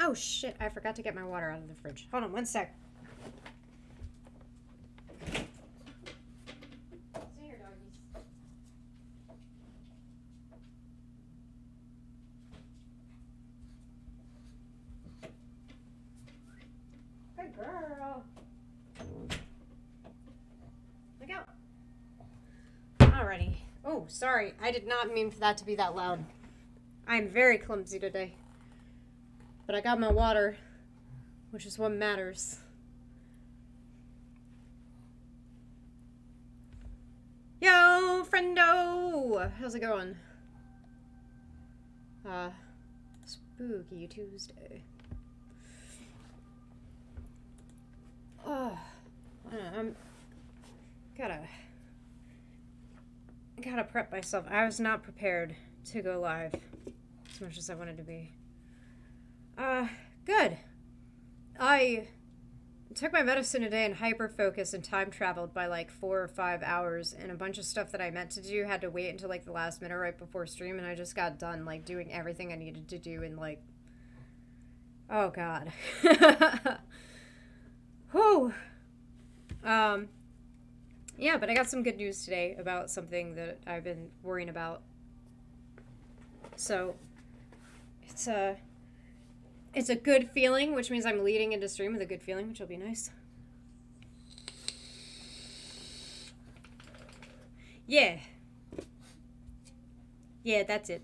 Oh, shit. I forgot to get my water out of the fridge. Hold on one sec. Stay here, doggies. Good girl. Look out. Alrighty. Oh, sorry. I did not mean for that to be that loud. I'm very clumsy today. But I got my water, which is what matters. Yo, friendo! How's it going? Spooky Tuesday. Oh, I'm gotta prep myself. I was not prepared to go live as much as I wanted to be. Good. I took my medicine today and hyper-focused and time-traveled by like 4 or 5 hours, and a bunch of stuff that I meant to do had to wait until like the last minute right before stream, and I just got done like doing everything I needed to do in like, oh god. Whew. Yeah, but I got some good news today about something that I've been worrying about. So, it's a good feeling, which means I'm leading into stream with a good feeling, which will be nice. Yeah. Yeah, that's it.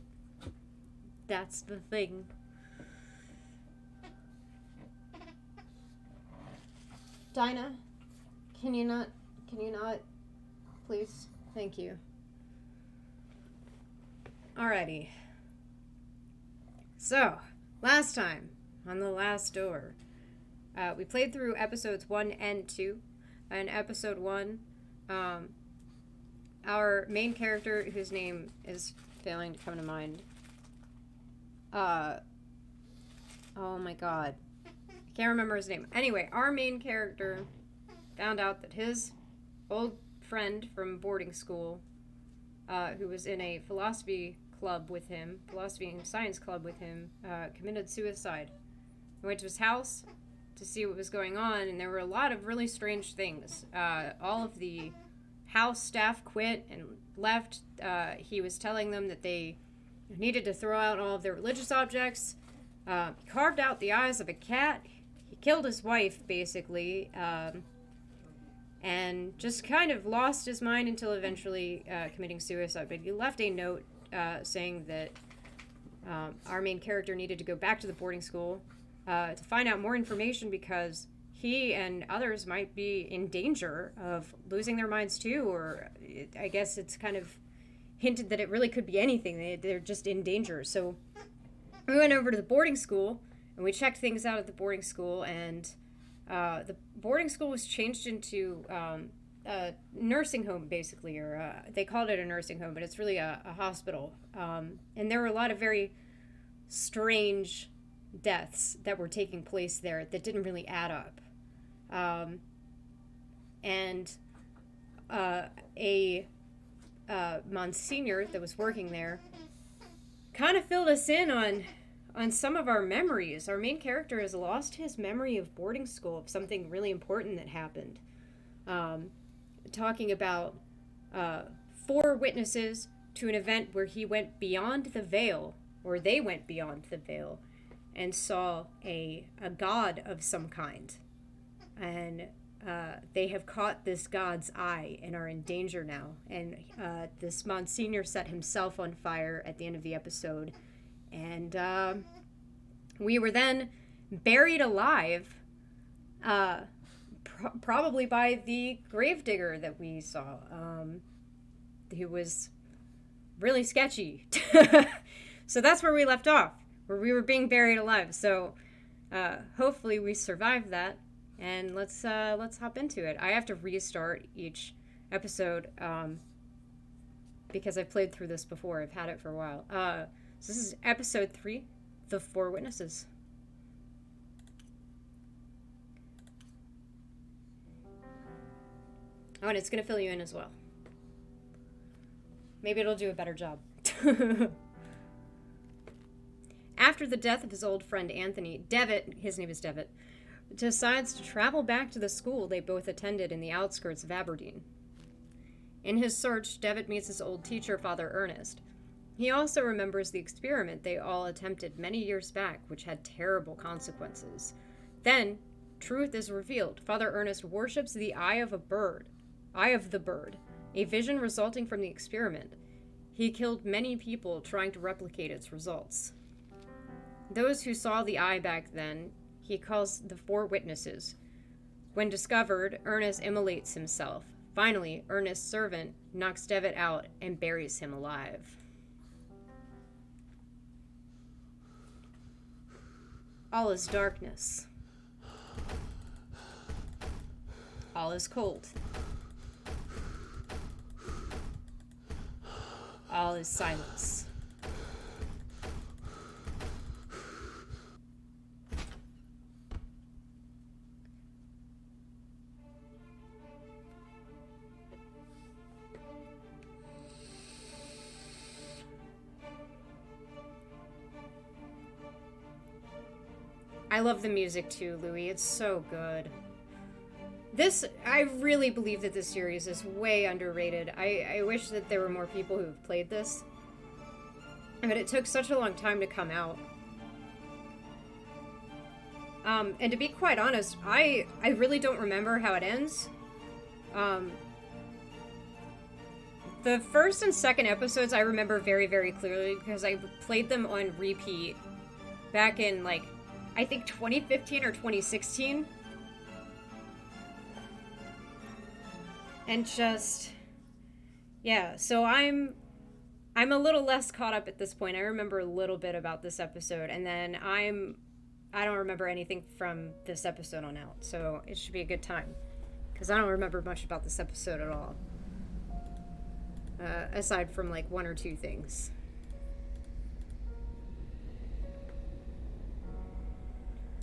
That's the thing. Dinah, can you not, please? Thank you. Alrighty. So, last time, on the last door, we played through episodes 1 and 2. In episode 1, our main character, whose name is failing to come to mind, oh my god, I can't remember his name. Anyway, our main character found out that his old friend from boarding school, who was in a philosophy and science club with him, committed suicide. I went to his house to see what was going on, and there were a lot of really strange things. All of the house staff quit and left. He was telling them that they needed to throw out all of their religious objects. He carved out the eyes of a cat. He killed his wife, basically, and just kind of lost his mind until eventually committing suicide. But he left a note saying that our main character needed to go back to the boarding school to find out more information, because he and others might be in danger of losing their minds too, or I guess it's kind of hinted that it really could be anything. They're just in danger. So we went over to the boarding school and we checked things out at the boarding school, and the boarding school was changed into a nursing home, basically, or they called it a nursing home, but it's really a hospital. And there were a lot of very strange deaths that were taking place there that didn't really add up. And a Monsignor that was working there kind of filled us in on some of our memories. Our main character has lost his memory of boarding school, of something really important that happened. Talking about 4 witnesses to an event where he went beyond the veil, or they went beyond the veil, and saw a god of some kind. And they have caught this god's eye and are in danger now. And this Monsignor set himself on fire at the end of the episode. And we were then buried alive, probably by the gravedigger that we saw, who was really sketchy. So that's where we left off, where we were being buried alive. So hopefully we survived that, and let's hop into it. I have to restart each episode because I've played through this before. I've had it for a while. So this is episode 3, The 4 Witnesses. Oh, and it's going to fill you in as well. Maybe it'll do a better job. After the death of his old friend Anthony, Devitt, his name is Devitt, decides to travel back to the school they both attended in the outskirts of Aberdeen. In his search, Devitt meets his old teacher, Father Ernest. He also remembers the experiment they all attempted many years back, which had terrible consequences. Then, truth is revealed. Father Ernest worships the eye of the bird, a vision resulting from the experiment. He killed many people trying to replicate its results. Those who saw the eye back then, he calls the four witnesses. When discovered, Ernest immolates himself. Finally, Ernest's servant knocks Devitt out and buries him alive. All is darkness. All is cold. All is silence. I love the music too, Louis. It's so good. I really believe that this series is way underrated. I wish that there were more people who have played this. But it took such a long time to come out. And to be quite honest, I really don't remember how it ends. The first and second episodes I remember very, very clearly because I played them on repeat back in, like, I think 2015 or 2016. And just, yeah, so I'm a little less caught up at this point. I remember a little bit about this episode, and then I don't remember anything from this episode on out, so it should be a good time, because I don't remember much about this episode at all, aside from like one or two things.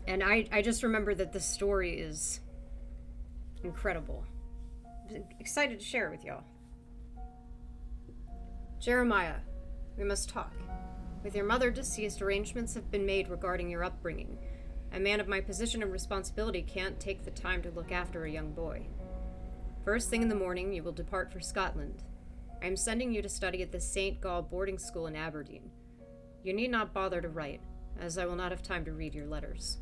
And I just remember that the story is incredible. I'm excited to share it with y'all. Jeremiah, we must talk. With your mother deceased, arrangements have been made regarding your upbringing. A man of my position and responsibility can't take the time to look after a young boy. First thing in the morning, you will depart for Scotland. I am sending you to study at the St. Gall boarding school in Aberdeen. You need not bother to write, as I will not have time to read your letters.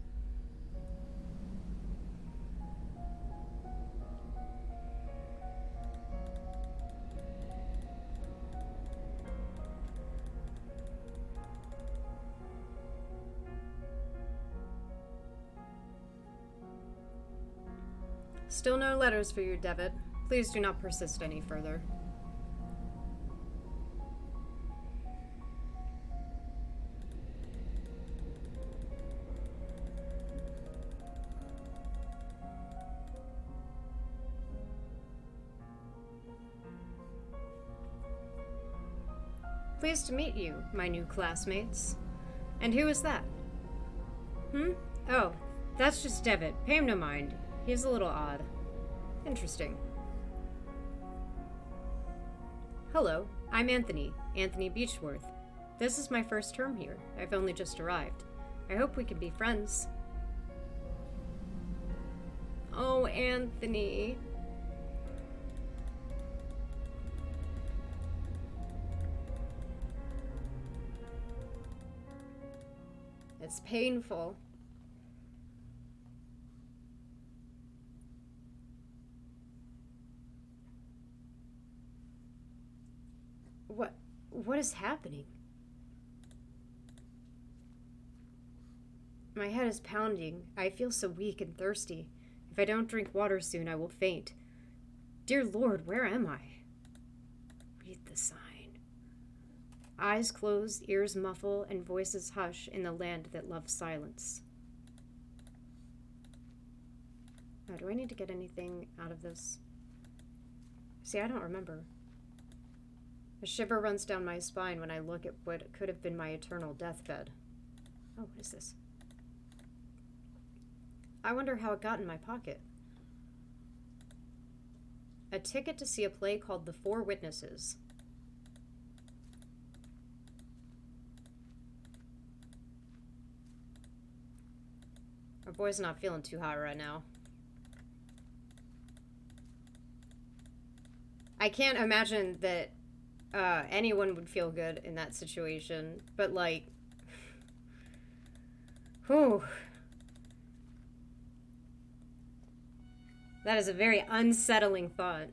Still no letters for you, Devitt. Please do not persist any further. Pleased to meet you, my new classmates. And who is that? Oh, that's just Devitt. Pay him no mind. He's a little odd. Interesting. Hello, I'm Anthony Beechworth. This is my first term here. I've only just arrived. I hope we can be friends. Oh, Anthony. It's painful. What is happening? My head is pounding. I feel so weak and thirsty. If I don't drink water soon, I will faint. Dear Lord, where am I? Read the sign. Eyes close, ears muffle, and voices hush in the land that loves silence. Oh, do I need to get anything out of this? See, I don't remember. A shiver runs down my spine when I look at what could have been my eternal deathbed. Oh, what is this? I wonder how it got in my pocket. A ticket to see a play called The Four Witnesses. Our boy's not feeling too hot right now. I can't imagine that anyone would feel good in that situation, but like, whew. That is a very unsettling thought.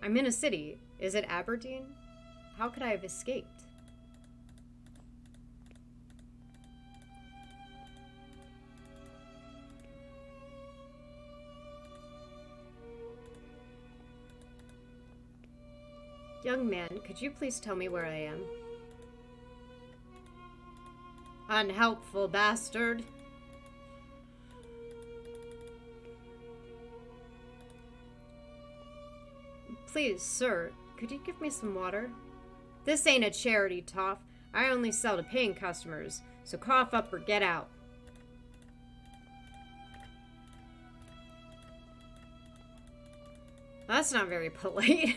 I'm in a city. Is it Aberdeen? How could I have escaped? Young man, could you please tell me where I am? Unhelpful bastard. Please, sir, could you give me some water? This ain't a charity, Toph. I only sell to paying customers, so cough up or get out. That's not very polite.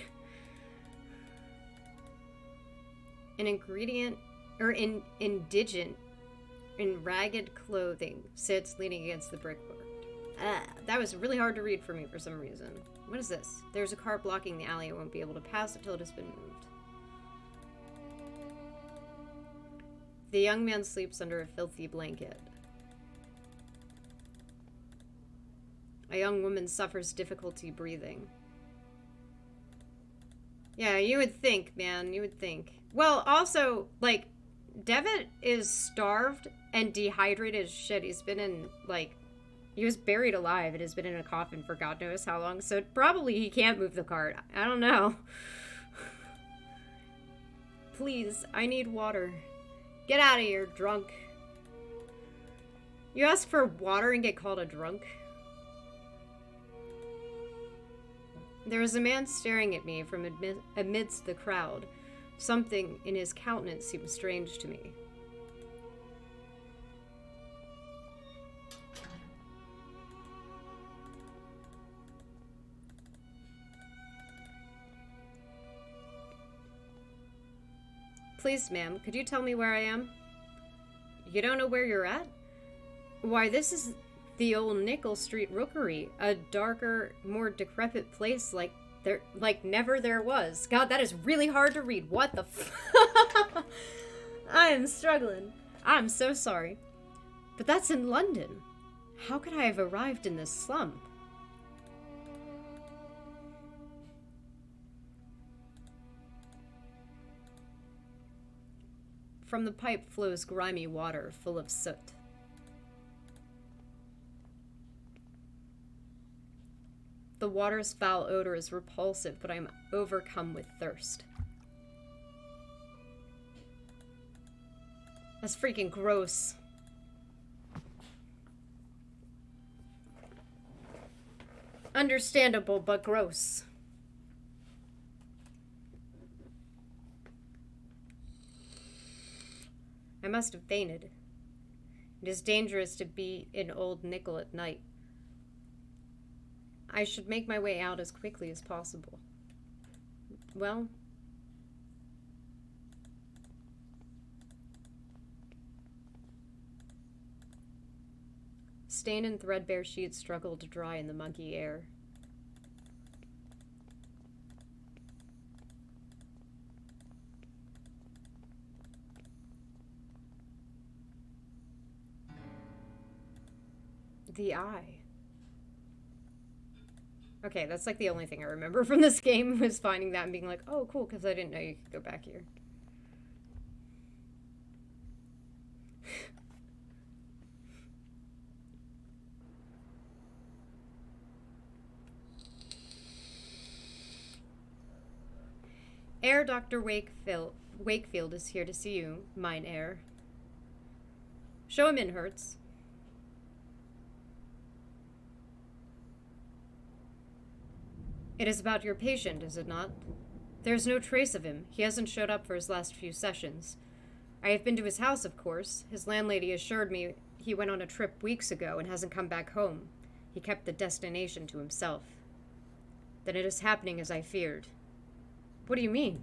An ingredient, or indigent, in ragged clothing, sits leaning against the brickwork. That was really hard to read for me for some reason. What is this? There's a car blocking the alley. I won't be able to pass until it has been moved. The young man sleeps under a filthy blanket. A young woman suffers difficulty breathing. Yeah, you would think, man. You would think. Well, also, like, Devitt is starved and dehydrated as shit. He's been in, like, he was buried alive and has been in a coffin for God knows how long. So probably he can't move the cart. I don't know. Please, I need water. Get out of here, drunk. You ask for water and get called a drunk? There is a man staring at me from amidst the crowd. Something in his countenance seems strange to me. Please, ma'am, could you tell me where I am? You don't know where you're at? Why, this is the old Nickel Street Rookery, a darker, more decrepit place like never there was. God, that is really hard to read. What the I am struggling. I'm so sorry. But that's in London. How could I have arrived in this slum? From the pipe flows grimy water full of soot. The water's foul odor is repulsive, but I'm overcome with thirst. That's freaking gross. Understandable, but gross. I must have fainted. It is dangerous to be in Old Nickel at night. I should make my way out as quickly as possible. Well, stained and threadbare sheets struggle to dry in the muggy air. The eye. Okay, that's like the only thing I remember from this game was finding that and being like, oh, cool, because I didn't know you could go back here. Herr Dr. Wakefield is here to see you, mine heir. Show him in, Hertz. It is about your patient, is it not? There's no trace of him. He hasn't showed up for his last few sessions. I have been to his house, of course. His landlady assured me he went on a trip weeks ago and hasn't come back home. He kept the destination to himself. Then it is happening as I feared. What do you mean?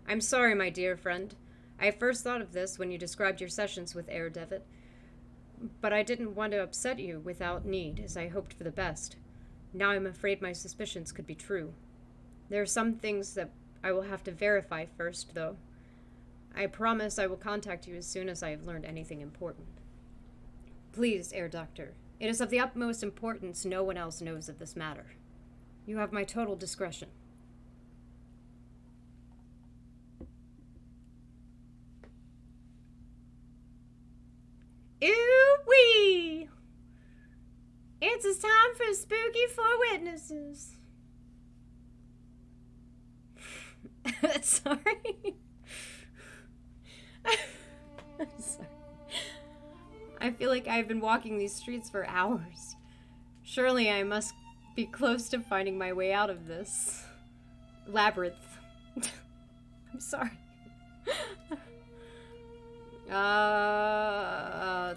I'm sorry, my dear friend. I first thought of this when you described your sessions with Herr Devitt. But I didn't want to upset you without need, as I hoped for the best. Now I'm afraid my suspicions could be true. There are some things that I will have to verify first, though. I promise I will contact you as soon as I have learned anything important. Please, Air Doctor. It is of the utmost importance no one else knows of this matter. You have my total discretion. Ooh-wee! It's time for Spooky Four Witnesses. Sorry. I'm sorry. I feel like I've been walking these streets for hours. Surely I must be close to finding my way out of this labyrinth. I'm sorry.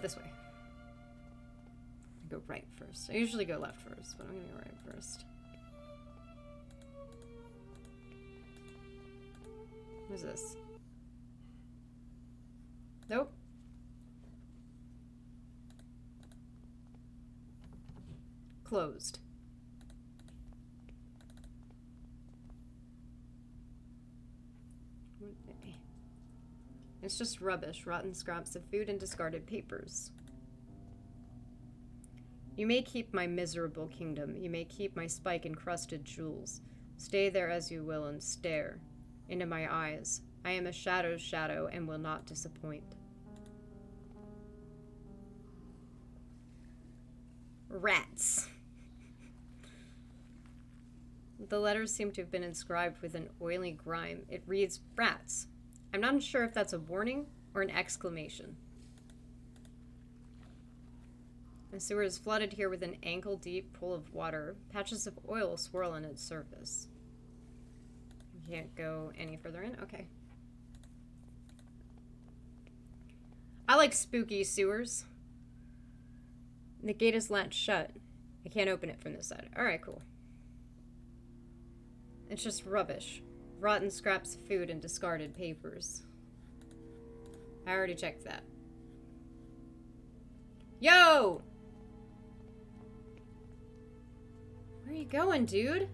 This way. I go right first. I usually go left first, but I'm gonna go right first. What's this? Nope. Closed. It's just rubbish, rotten scraps of food and discarded papers. You may keep my miserable kingdom. You may keep my spike-encrusted jewels. Stay there as you will and stare into my eyes. I am a shadow's shadow and will not disappoint. Rats. The letters seem to have been inscribed with an oily grime. It reads, rats. I'm not sure if that's a warning or an exclamation. The sewer is flooded here with an ankle-deep pool of water. Patches of oil swirl on its surface. You can't go any further in? Okay. I like spooky sewers. The gate is latched shut. I can't open it from this side. Alright, cool. It's just rubbish. Rotten scraps of food and discarded papers. I already checked that. Yo! Where are you going, dude?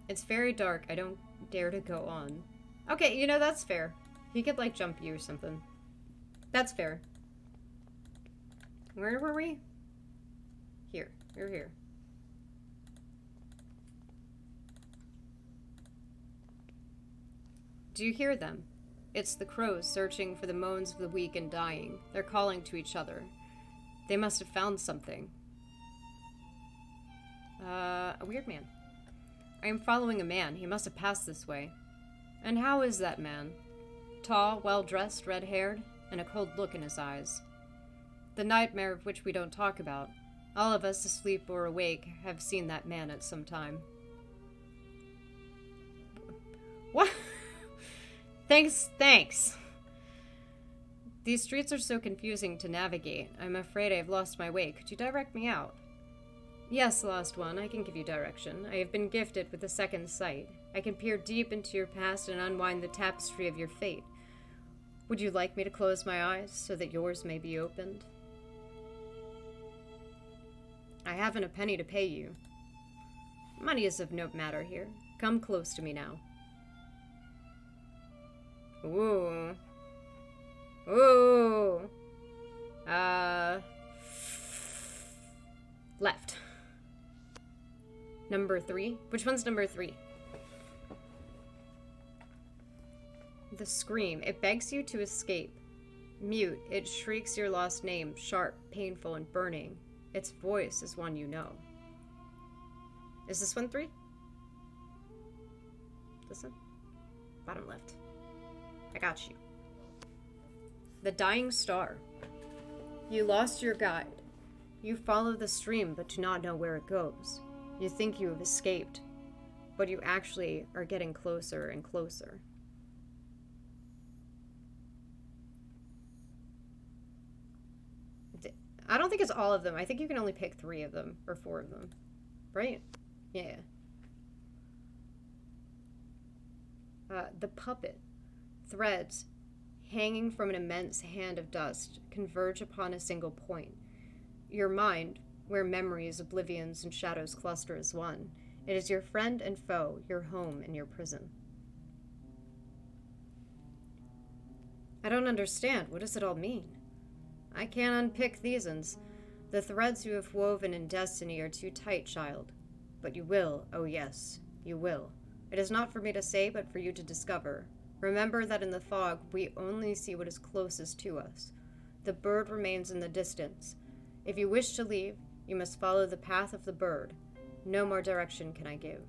It's very dark. I don't dare to go on. Okay, you know, that's fair. He could, like, jump you or something. That's fair. Where were we? Here. We're here. Do you hear them? It's the crows searching for the moans of the weak and dying. They're calling to each other. They must have found something. A weird man. I am following a man. He must have passed this way. And how is that man? Tall, well-dressed, red-haired, and a cold look in his eyes. The nightmare of which we don't talk about. All of us, asleep or awake, have seen that man at some time. What? Thanks. These streets are so confusing to navigate. I'm afraid I have lost my way. Could you direct me out? Yes, Lost One, I can give you direction. I have been gifted with a second sight. I can peer deep into your past and unwind the tapestry of your fate. Would you like me to close my eyes so that yours may be opened? I haven't a penny to pay you. Money is of no matter here. Come close to me now. Ooh. Ooh. Left. Number 3? Which one's number 3? The scream. It begs you to escape. Mute. It shrieks your lost name, sharp, painful, and burning. Its voice is one you know. Is this one 3? This one? Bottom left. I got you. The dying star. You lost your guide. You follow the stream but do not know where it goes. You think you have escaped, but you actually are getting closer and closer. I don't think it's all of them. I think you can only pick 3 of them, or 4 of them. Right? Yeah. The puppet. Threads, hanging from an immense hand of dust, converge upon a single point. Your mind, where memories, oblivions, and shadows cluster as one. It is your friend and foe, your home and your prison. I don't understand. What does it all mean? I can't unpick these ones. The threads you have woven in destiny are too tight, child. But you will, oh yes, you will. It is not for me to say, but for you to discover. Remember that in the fog, we only see what is closest to us. The bird remains in the distance. If you wish to leave, you must follow the path of the bird. No more direction can I give.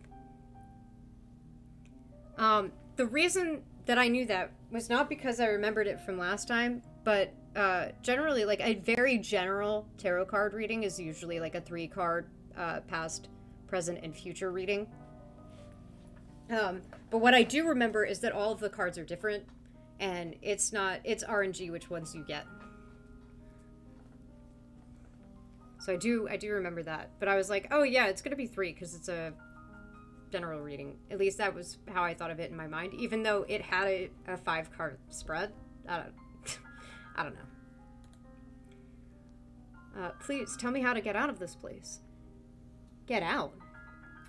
The reason that I knew that was not because I remembered it from last time, but generally, like, a very general tarot card reading is usually like a 3-card past, present, and future reading. But what I do remember is that all of the cards are different, and it's RNG which ones you get. So I do remember that. But I was like, oh yeah, it's gonna be 3 because it's a general reading. At least that was how I thought of it in my mind, even though it had a 5-card spread. I don't know. Please tell me how to get out of this place. Get out?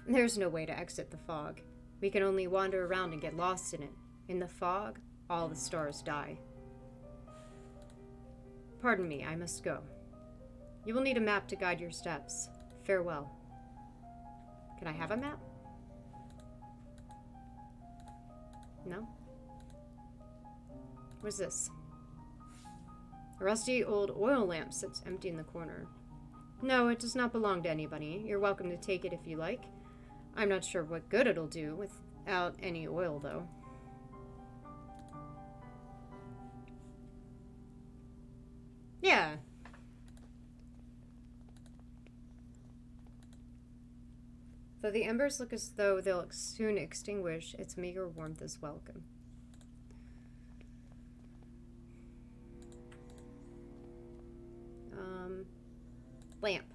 There's no way to exit the fog. We can only wander around and get lost in it. In the fog, all the stars die. Pardon me, I must go. You will need a map to guide your steps. Farewell. Can I have a map? No? What's this? A rusty old oil lamp sits empty in the corner. No, it does not belong to anybody. You're welcome to take it if you like. I'm not sure what good it'll do without any oil, though. Yeah. Though the embers look as though they'll soon extinguish, its meager warmth is welcome. Lamp.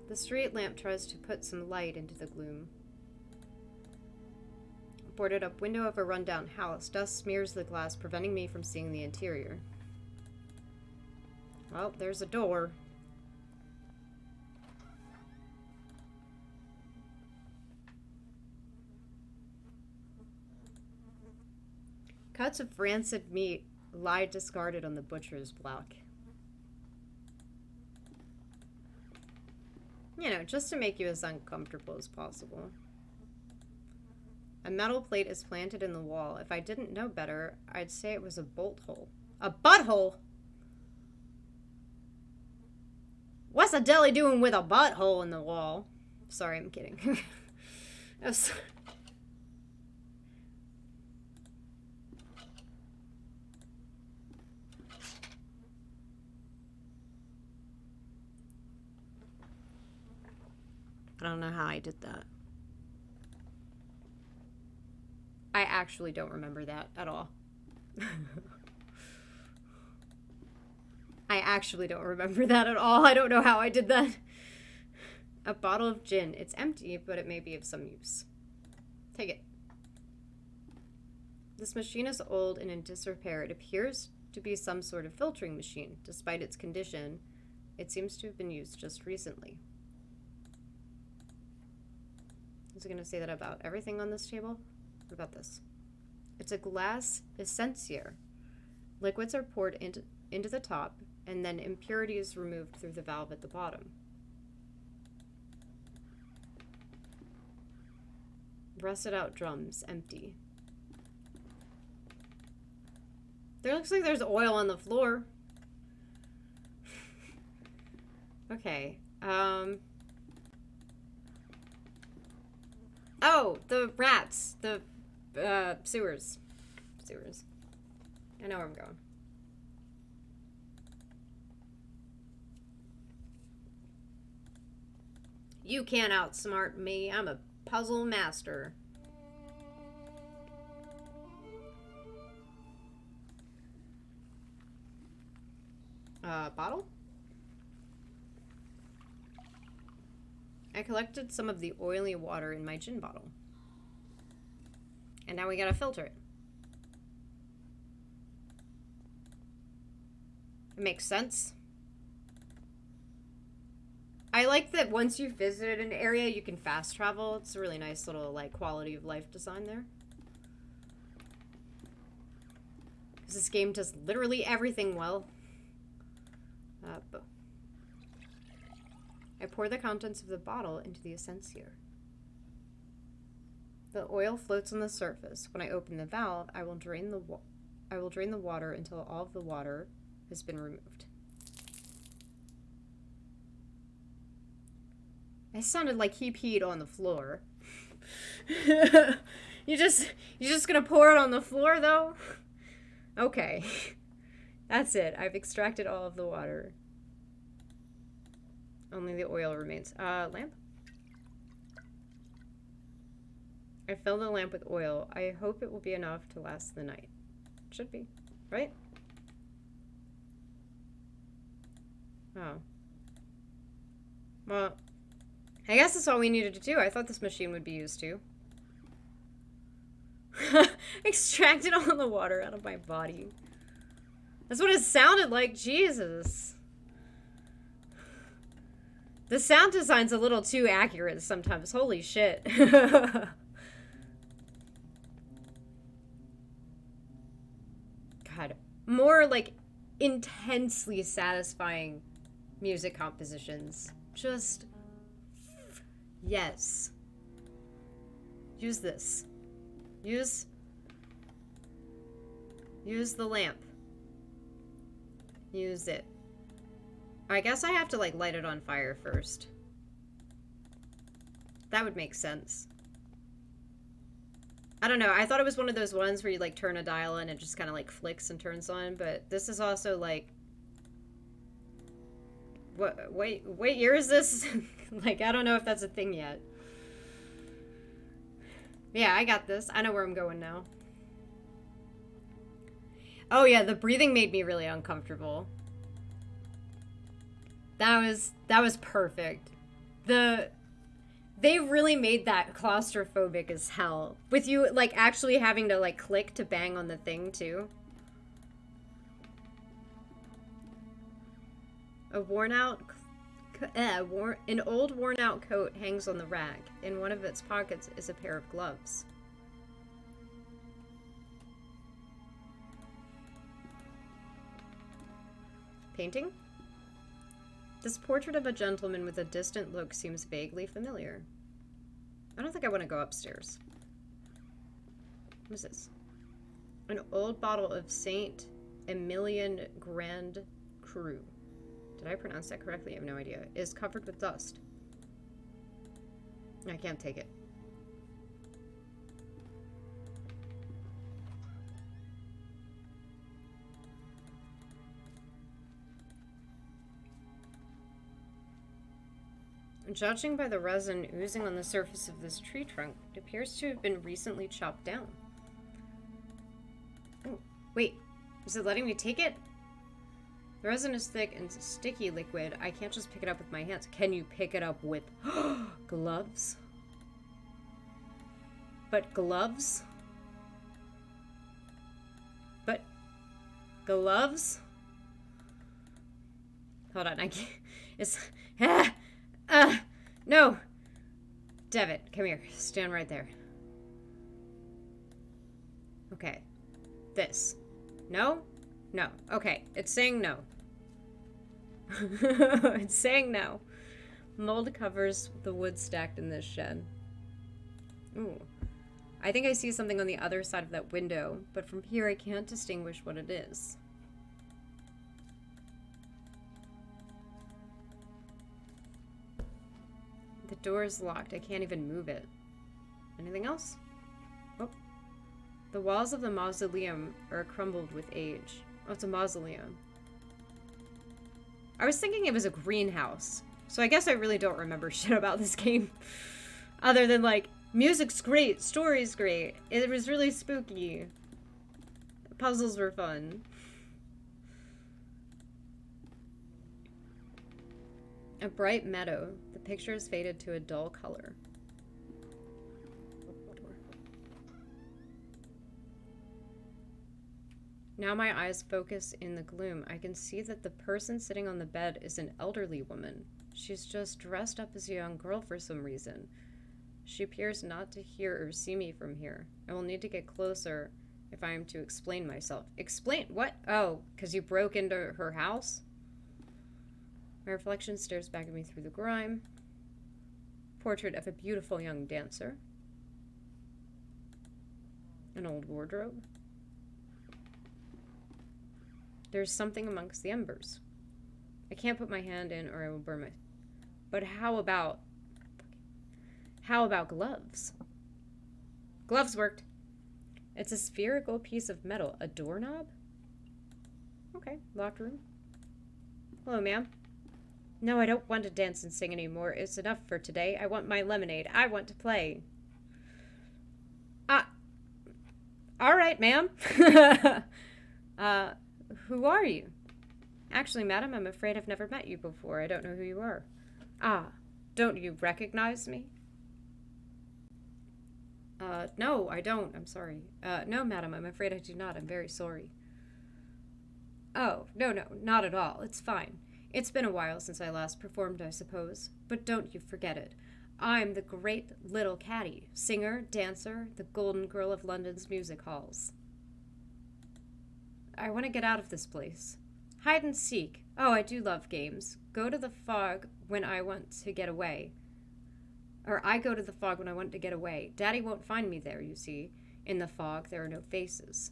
The street lamp tries to put some light into the gloom. Boarded up window of a rundown house. Dust smears the glass, preventing me from seeing the interior. Well, there's a door. Cuts of rancid meat lie discarded on the butcher's block. You know, just to make you as uncomfortable as possible. A metal plate is planted in the wall. If I didn't know better, I'd say it was a bolt hole. A butthole? What's a deli doing with a butthole in the wall? Sorry, I'm kidding. I don't know how I did that. I actually don't remember that at all. I actually don't remember that at all. I don't know how I did that. A bottle of gin. It's empty, but it may be of some use. Take it. This machine is old and in disrepair. It appears to be some sort of filtering machine. Despite its condition, it seems to have been used just recently. Is it going to say that about everything on this table? What about this? It's a glass essensier. Liquids are poured into the top, and then impurities removed through the valve at the bottom. Rusted out drums, empty. There looks like there's oil on the floor. Okay, oh, the rats. The, sewers. Sewers. I know where I'm going. You can't outsmart me. I'm a puzzle master. Bottle? I collected some of the oily water in my gin bottle. And now we gotta filter it. It makes sense. I like that once you've visited an area, you can fast travel. It's a really nice little, like, quality of life design there. This game does literally everything well. I pour the contents of the bottle into the essencer. The oil floats on the surface. When I open the valve, I will drain the water until all of the water has been removed. It sounded like he peed on the floor. You just gonna pour it on the floor though? Okay. That's it. I've extracted all of the water. Only the oil remains. Lamp? I fill the lamp with oil. I hope it will be enough to last the night. Should be, right? Oh. Well, I guess that's all we needed to do. I thought this machine would be used too. Extracted all the water out of my body. That's what it sounded like. Jesus. The sound design's a little too accurate sometimes. Holy shit. God. More, like, intensely satisfying music compositions. Just... yes. Use this. Use the lamp. Use it. I guess I have to, like, light it on fire first. That would make sense. I don't know. I thought it was one of those ones where you, like, turn a dial and it just kind of, like, flicks and turns on, but this is also, like... What year is this? Like, I don't know if that's a thing yet. Yeah, I got this. I know where I'm going now. Oh yeah, the breathing made me really uncomfortable. That was perfect. They really made that claustrophobic as hell. With you, like, actually having to, like, click to bang on the thing, too. An old worn-out coat hangs on the rack. In one of its pockets is a pair of gloves. Painting? This portrait of a gentleman with a distant look seems vaguely familiar. I don't think I want to go upstairs. What is this? An old bottle of Saint Emilion Grand Cru. Did I pronounce that correctly? I have no idea. Is covered with dust. I can't take it. Judging by the resin oozing on the surface of this tree trunk, it appears to have been recently chopped down. Oh, wait. Is it letting me take it? The resin is thick and sticky liquid. I can't just pick it up with my hands. Can you pick it up with gloves? But gloves? But gloves? Hold on, I can't. It's. No! Devitt, come here. Stand right there. Okay. This. No? No. Okay. It's saying no. It's saying no. Mold covers the wood stacked in this shed. Ooh. I think I see something on the other side of that window, but from here I can't distinguish what it is. The door is locked. I can't even move it. Anything else? Oh. The walls of the mausoleum are crumbled with age. Oh, it's a mausoleum. I was thinking it was a greenhouse. So I guess I really don't remember shit about this game. Other than, like, music's great, story's great. It was really spooky. Puzzles were fun. A bright meadow. The picture is faded to a dull color. Now my eyes focus in the gloom. I can see that the person sitting on the bed is an elderly woman. She's just dressed up as a young girl for some reason. She appears not to hear or see me from here. I will need to get closer if I am to explain myself. Explain? What? Oh, because you broke into her house? My reflection stares back at me through the grime. Portrait of a beautiful young dancer. An old wardrobe. There's something amongst the embers. I can't put my hand in or I will burn my... But how about gloves? Gloves worked. It's a spherical piece of metal. A doorknob? Okay, locked room. Hello, ma'am. No, I don't want to dance and sing anymore. It's enough for today. I want my lemonade. I want to play. All right, ma'am. Who are you? Actually, madam, I'm afraid I've never met you before. I don't know who you are. Ah, don't you recognize me? No, I don't. I'm sorry. No, madam, I'm afraid I do not. I'm very sorry. Oh, no, not at all. It's fine. It's been a while since I last performed, I suppose. But don't you forget it. I'm the great little Caddy, singer, dancer, the golden girl of London's music halls. I want to get out of this place. Hide and seek. Oh, I do love games. Go to the fog when I want to get away. Or I go to the fog when I want to get away. Daddy won't find me there, you see. In the fog, there are no faces.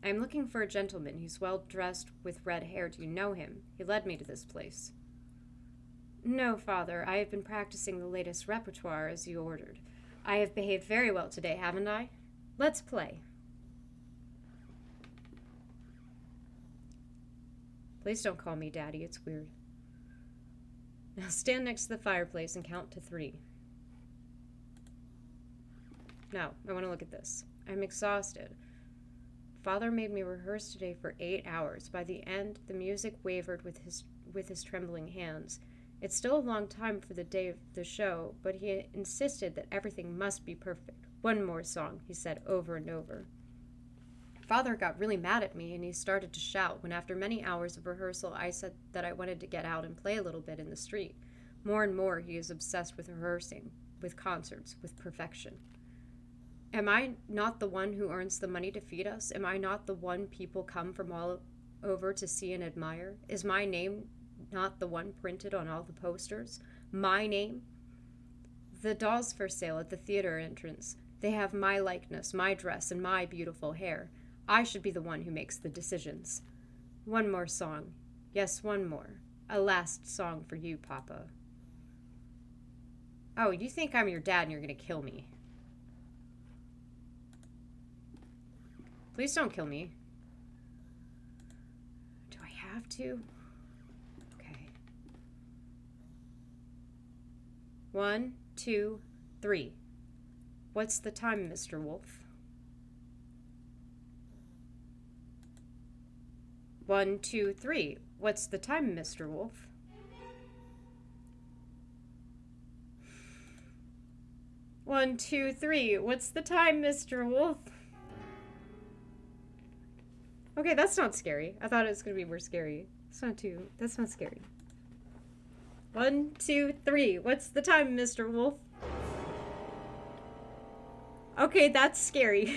I'm looking for a gentleman. He's well dressed with red hair. Do you know him? He led me to this place. No, Father. I have been practicing the latest repertoire as you ordered. I have behaved very well today, haven't I? Let's play. Please don't call me Daddy. It's weird. Now stand next to the fireplace and count to 3. Now, I want to look at this. I'm exhausted. Father made me rehearse today for 8 hours. By the end, the music wavered with his trembling hands. It's still a long time for the day of the show, but he insisted that everything must be perfect. One more song, he said over and over. Father got really mad at me, and he started to shout when after many hours of rehearsal I said that I wanted to get out and play a little bit in the street. More and more he is obsessed with rehearsing, with concerts, with perfection. Am I not the one who earns the money to feed us? Am I not the one people come from all over to see and admire? Is my name not the one printed on all the posters? My name? The dolls for sale at the theater entrance. They have my likeness, my dress, and my beautiful hair. I should be the one who makes the decisions. One more song. Yes, one more. A last song for you, Papa. Oh, you think I'm your dad and you're going to kill me. Please don't kill me. Do I have to? Okay. 1, 2, 3. What's the time, Mr. Wolf? 1, 2, 3. What's the time, Mr. Wolf? One, two, three. What's the time, Mr. Wolf? Okay, that's not scary. I thought it was going to be more scary. That's not scary. 1, 2, 3. What's the time, Mr. Wolf? Okay, that's scary.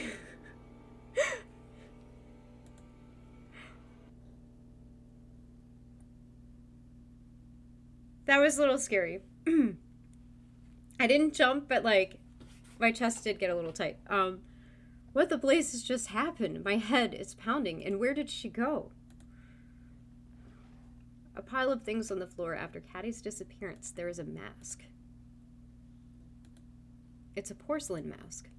That was a little scary. I didn't jump, but like my chest did get a little tight. What the blazes just happened? My head is pounding. And where did she go? A pile of things on the floor. After Caddy's disappearance, there is a mask. It's a porcelain mask.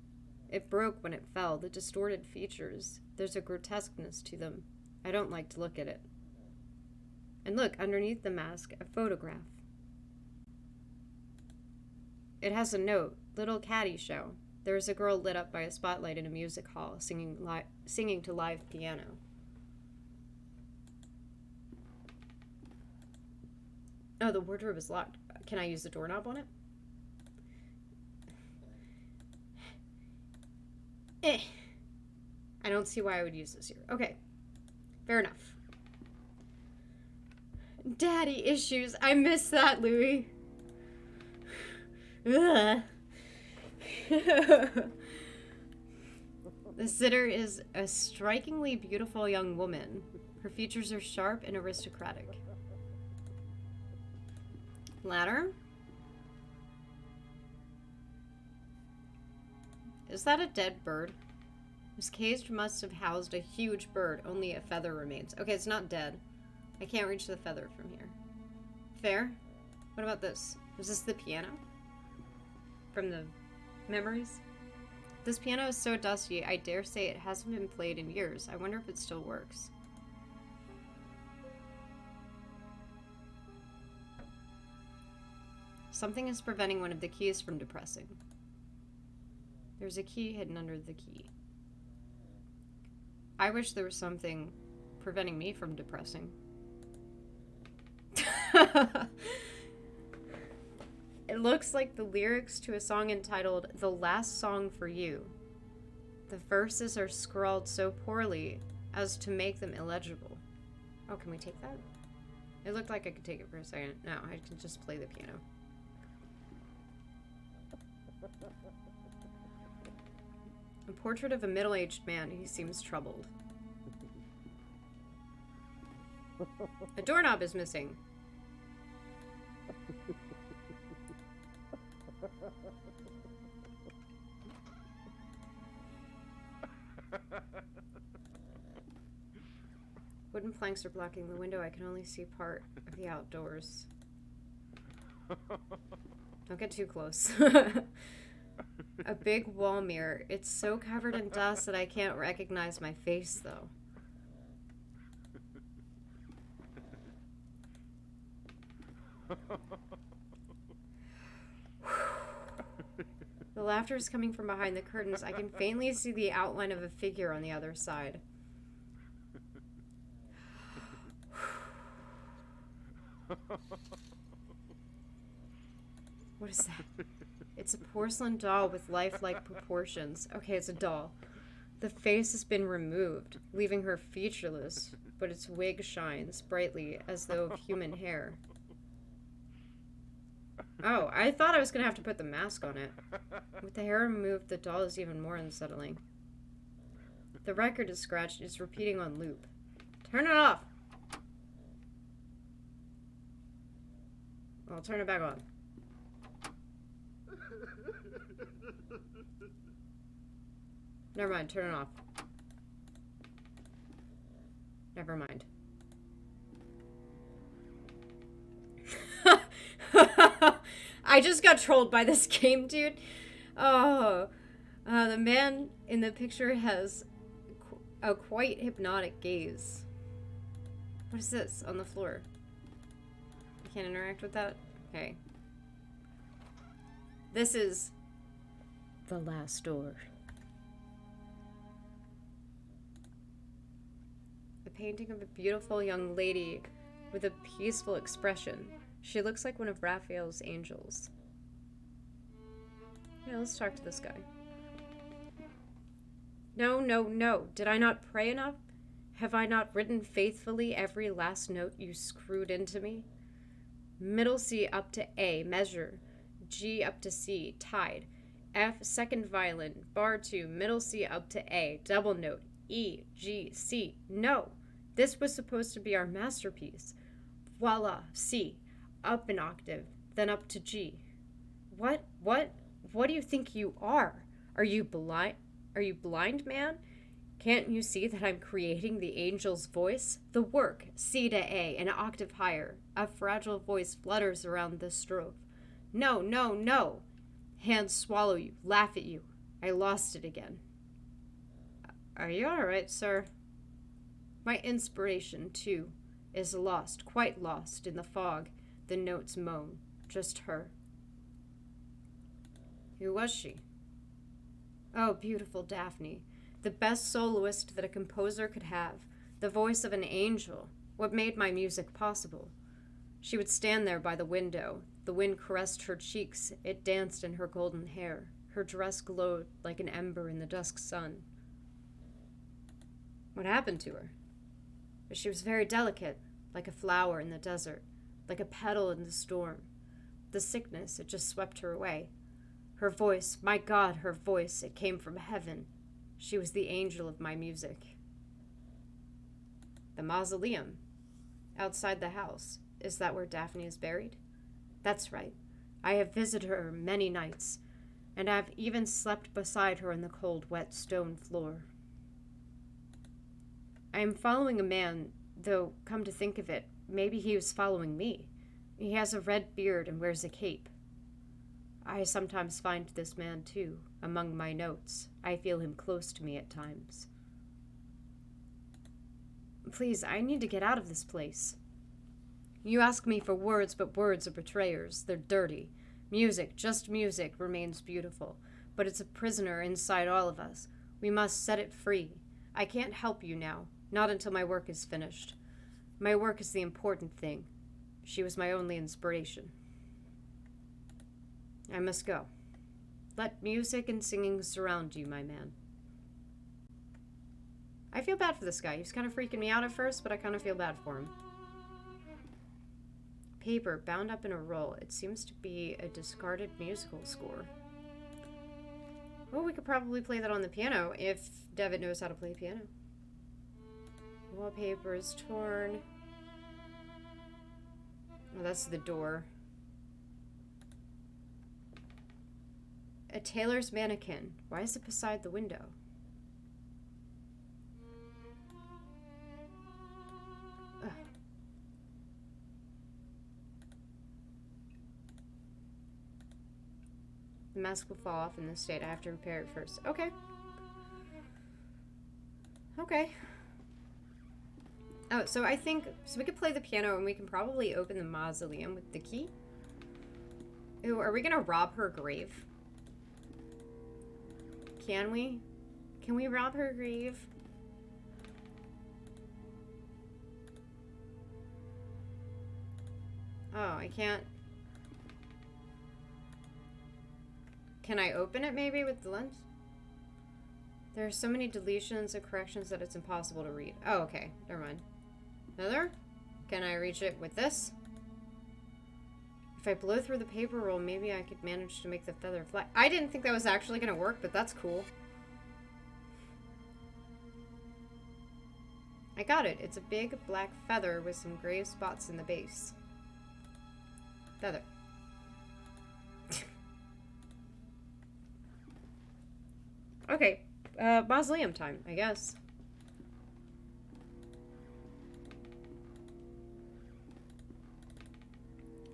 It broke when it fell. The distorted features. There's a grotesqueness to them. I don't like to look at it. And look, underneath the mask, a photograph. It has a note, Little Caddy Show. There is a girl lit up by a spotlight in a music hall, singing to live piano. Oh, the wardrobe is locked. Can I use the doorknob on it? Eh. I don't see why I would use this here. Okay. Fair enough. Daddy issues. I miss that, Louis. Ugh. The sitter is a strikingly beautiful young woman. Her features are sharp and aristocratic. Ladder? Is that a dead bird? This cage must have housed a huge bird. Only a feather remains. Okay, it's not dead. I can't reach the feather from here. Fair? What about this? Was this the piano? From the memories? This piano is so dusty, I dare say it hasn't been played in years. I wonder if it still works. Something is preventing one of the keys from depressing. There's a key hidden under the key. I wish there was something preventing me from depressing. It looks like the lyrics to a song entitled The Last Song for You. The verses are scrawled so poorly as to make them illegible. Oh, can we take that? It looked like I could take it for a second. No, I can just play the piano. A portrait of a middle-aged man. He seems troubled. A doorknob is missing. Wooden planks are blocking the window. I can only see part of the outdoors. Don't get too close. A big wall mirror. It's so covered in dust that I can't recognize my face, though. The laughter is coming from behind the curtains. I can faintly see the outline of a figure on the other side. What is that? It's a porcelain doll with lifelike proportions. Okay, it's a doll. The face has been removed, leaving her featureless, but its wig shines brightly as though of human hair. Oh, I thought I was going to have to put the mask on it. With the hair removed, the doll is even more unsettling. The record is scratched. It's repeating on loop. Turn it off! I'll turn it back on. Never mind, turn it off. Never mind. I just got trolled by this game, dude. Oh, the man in the picture has a quite hypnotic gaze. What is this on the floor? I can't interact with that? Okay. This is the last door. A painting of a beautiful young lady with a peaceful expression. She looks like one of Raphael's angels. Yeah, let's talk to this guy. No, no, no. Did I not pray enough? Have I not written faithfully every last note you screwed into me? Middle C up to A, measure. G up to C, tied. F, second violin. Bar 2, middle C up to A, double note. E, G, C. No! This was supposed to be our masterpiece. Voila, C. Up an octave, then up to G. What do you think you are? Are you blind, man? Can't you see that I'm creating the angel's voice? The work, C to A, an octave higher. A fragile voice flutters around the strophe. No, no, no. Hands swallow you, laugh at you. I lost it again. Are you all right, sir? My inspiration, too, is lost, quite lost, in the fog. The notes moan. Just her. Who was she? Oh, beautiful Daphne. The best soloist that a composer could have. The voice of an angel. What made my music possible. She would stand there by the window. The wind caressed her cheeks. It danced in her golden hair. Her dress glowed like an ember in the dusk sun. What happened to her? She was very delicate, like a flower in the desert, like a petal in the storm. The sickness, it just swept her away. Her voice, my God, her voice, it came from heaven. She was the angel of my music. The mausoleum, outside the house. Is that where Daphne is buried? That's right. I have visited her many nights, and I have even slept beside her on the cold, wet stone floor. I am following a man, though, come to think of it, maybe he was following me. He has a red beard and wears a cape. I sometimes find this man, too, among my notes. I feel him close to me at times. Please, I need to get out of this place. You ask me for words, but words are betrayers. They're dirty. Music, just music, remains beautiful, but it's a prisoner inside all of us. We must set it free. I can't help you now, not until my work is finished. My work is the important thing. She was my only inspiration. I must go. Let music and singing surround you, my man. I feel bad for this guy. He was kind of freaking me out at first, but I kind of feel bad for him. Paper bound up in a roll. It seems to be a discarded musical score. Well, we could probably play that on the piano if Devitt knows how to play piano. Wallpaper is torn. Oh, that's the door. A tailor's mannequin. Why is it beside the window? Ugh. The mask will fall off in this state. I have to repair it first. Okay. Okay. Oh, so I think... So we could play the piano and we can probably open the mausoleum with the key. Ooh, are we gonna rob her grave? Can we? Can we rob her grave? Oh, I can't... Can I open it maybe with the lens? There are so many deletions and corrections that it's impossible to read. Oh, okay. Never mind. Another? Can I reach it with this? If I blow through the paper roll, maybe I could manage to make the feather fly. I didn't think that was actually going to work, but that's cool. I got it. It's a big black feather with some gray spots in the base. Feather. Okay. Mausoleum time, I guess.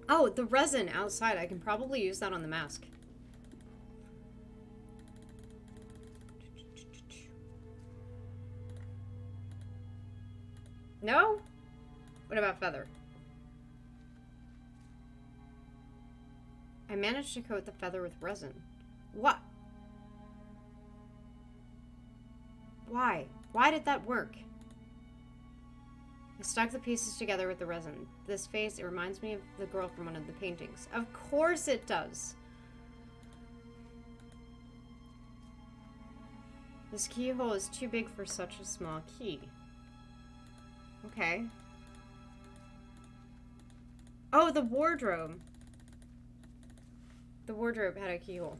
Oh, the resin outside. I can probably use that on the mask. No? What about feather? I managed to coat the feather with resin. What? Why? Why did that work? I stuck the pieces together with the resin. This face, it reminds me of the girl from one of the paintings. Of course it does! This keyhole is too big for such a small key. Okay. Oh, the wardrobe! The wardrobe had a keyhole.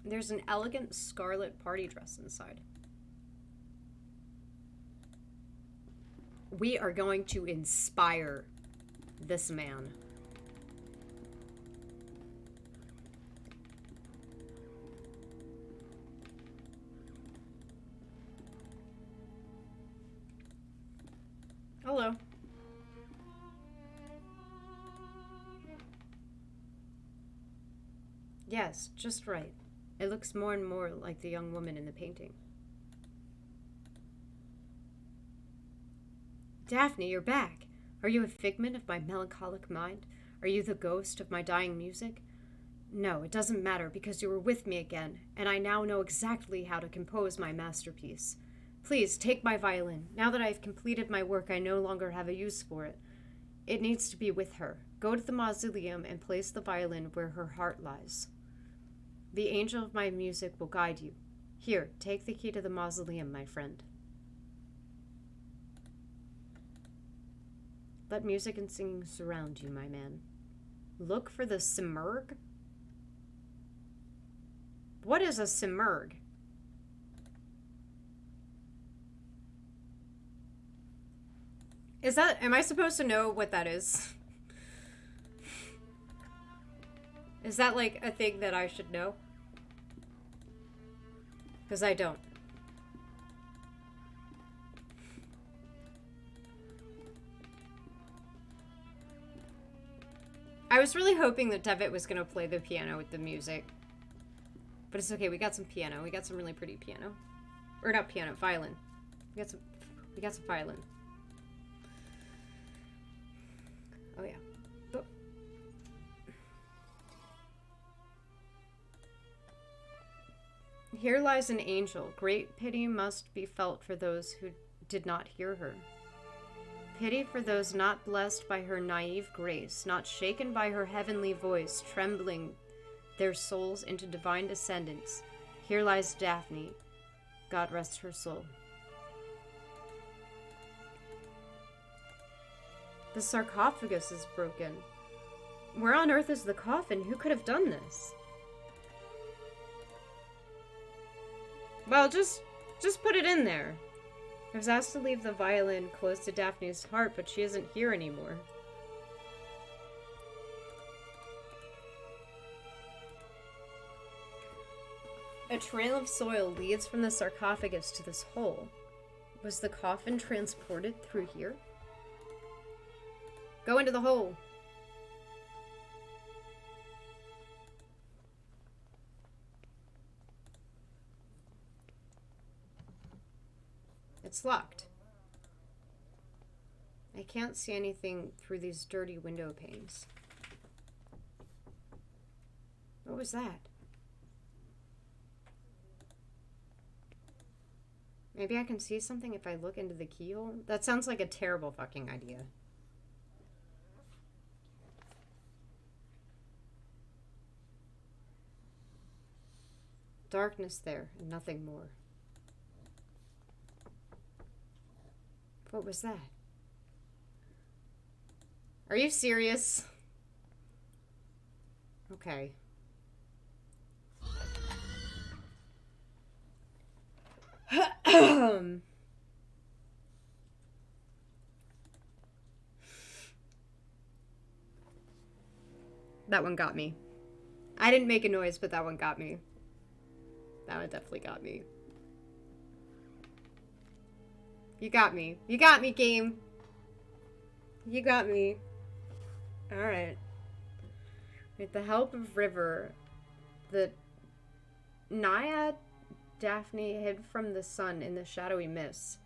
There's an elegant scarlet party dress inside. We are going to inspire this man. Hello. Yes, just right. It looks more and more like the young woman in the painting. Daphne, you're back. Are you a figment of my melancholic mind? Are you the ghost of my dying music? No, it doesn't matter because you were with me again, and I now know exactly how to compose my masterpiece. Please, take my violin. Now that I have completed my work, I no longer have a use for it. It needs to be with her. Go to the mausoleum and place the violin where her heart lies. The angel of my music will guide you. Here, take the key to the mausoleum, my friend. Let music and singing surround you, my man. Look for the Simurgh? What is a Simurgh? Is that... Am I supposed to know what that is? Is that like a thing that I should know? Because I don't. I was really hoping that Devitt was going to play the piano with the music. But it's okay, we got some piano. We got some really pretty piano. Or not piano, violin. We got some violin. Oh yeah. Oh. Here lies an angel. Great pity must be felt for those who did not hear her. Pity for those not blessed by her naive grace, not shaken by her heavenly voice, trembling their souls into divine descendants. Here lies Daphne. God rest her soul. The sarcophagus is broken. Where on earth is the coffin? Who could have done this? Well, just put it in there. I was asked to leave the violin close to Daphne's heart, but she isn't here anymore. A trail of soil leads from the sarcophagus to this hole. Was the coffin transported through here? Go into the hole. It's locked. I can't see anything through these dirty window panes. What was that? Maybe I can see something if I look into the keyhole? That sounds like a terrible fucking idea. Darkness there, and nothing more. What was that? Are you serious? Okay. That one got me. I didn't make a noise, but that one got me. That one definitely got me. You got me. You got me, game. You got me. Alright. With the help of River, the Naiad Daphne hid from the sun in the shadowy mists.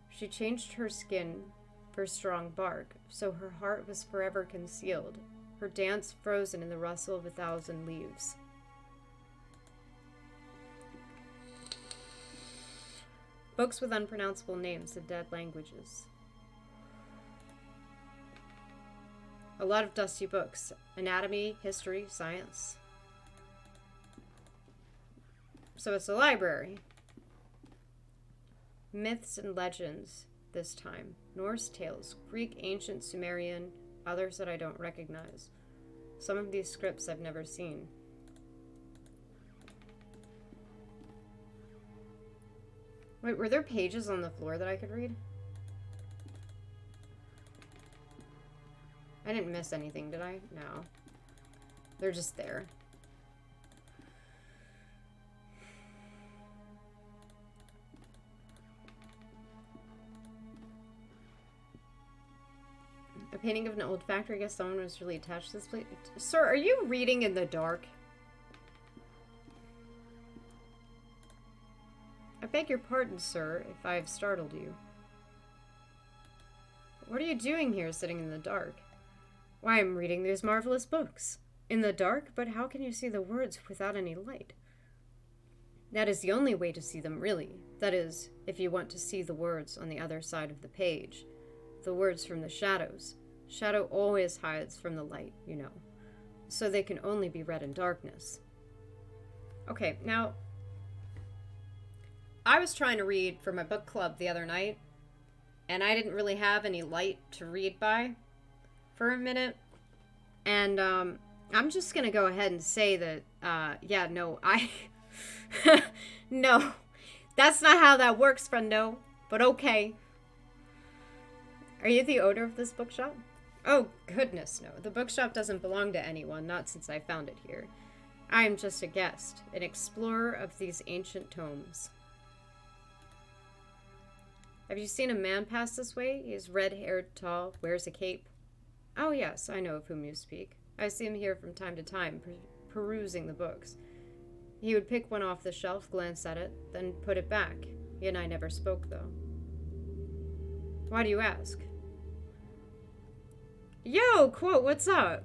She changed her skin for strong bark, so her heart was forever concealed, her dance frozen in the rustle of 1,000 leaves. Books with unpronounceable names of dead languages. A lot of dusty books. Anatomy, history, science. So it's a library. Myths and legends this time. Norse tales, Greek, ancient Sumerian, others that I don't recognize. Some of these scripts I've never seen. Wait, were there pages on the floor that I could read? I didn't miss anything, did I? No. They're just there. A painting of an old factory. I guess someone was really attached to this place. Sir, are you reading in the dark? I beg your pardon, sir, if I have startled you. What are you doing here, sitting in the dark? Why, I'm reading these marvelous books. In the dark? But how can you see the words without any light? That is the only way to see them, really. That is, if you want to see the words on the other side of the page. The words from the shadows. Shadow always hides from the light, you know. So they can only be read in darkness. Okay, now, I was trying to read for my book club the other night, and I didn't really have any light to read by for a minute. And I'm just going to go ahead and say that, no, that's not how that works, friendo. But okay. Are you the owner of this bookshop? Oh, goodness, no. The bookshop doesn't belong to anyone, not since I found it here. I am just a guest, an explorer of these ancient tomes. Have you seen a man pass this way? He is red-haired, tall, wears a cape. Oh, yes, I know of whom you speak. I see him here from time to time, perusing the books. He would pick one off the shelf, glance at it, then put it back. He and I never spoke, though. Why do you ask? Yo, quote, what's up?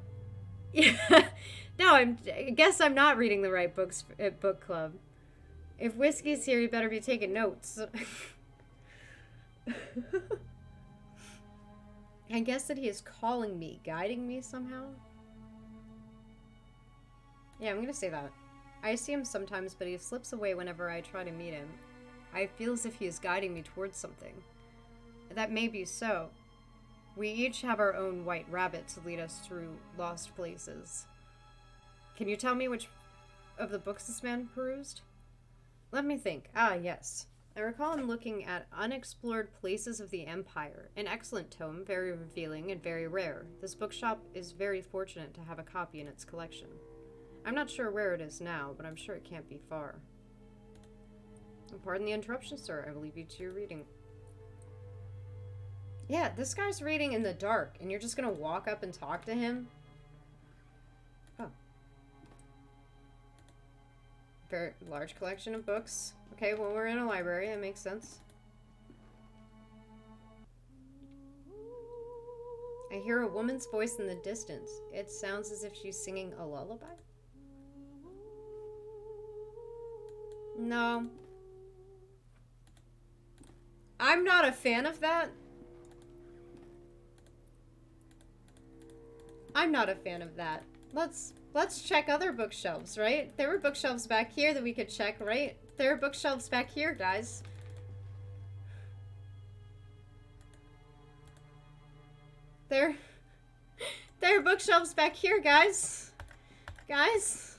Yeah, no, I guess I'm not reading the right books at book club. If Whiskey's here, you better be taking notes. I guess that he is calling me, guiding me somehow. Yeah, I'm gonna say that. I see him sometimes, but he slips away whenever I try to meet him. I feel as if he is guiding me towards something. That may be so. We each have our own white rabbit to lead us through lost places. Can you tell me which of the books this man perused? Let me think. Ah, yes. I recall him looking at Unexplored Places of the Empire, an excellent tome, very revealing and very rare. This bookshop is very fortunate to have a copy in its collection. I'm not sure where it is now, but I'm sure it can't be far. Pardon the interruption, sir. I will leave you to your reading. Yeah, this guy's reading in the dark, and you're just gonna walk up and talk to him? Oh. Very large collection of books. Okay, well, we're in a library. That makes sense. I hear a woman's voice in the distance. It sounds as if she's singing a lullaby. No. I'm not a fan of that. I'm not a fan of that. Let's check other bookshelves, right? There were bookshelves back here that we could check, right? There are bookshelves back here, guys. There are bookshelves back here, guys. Guys.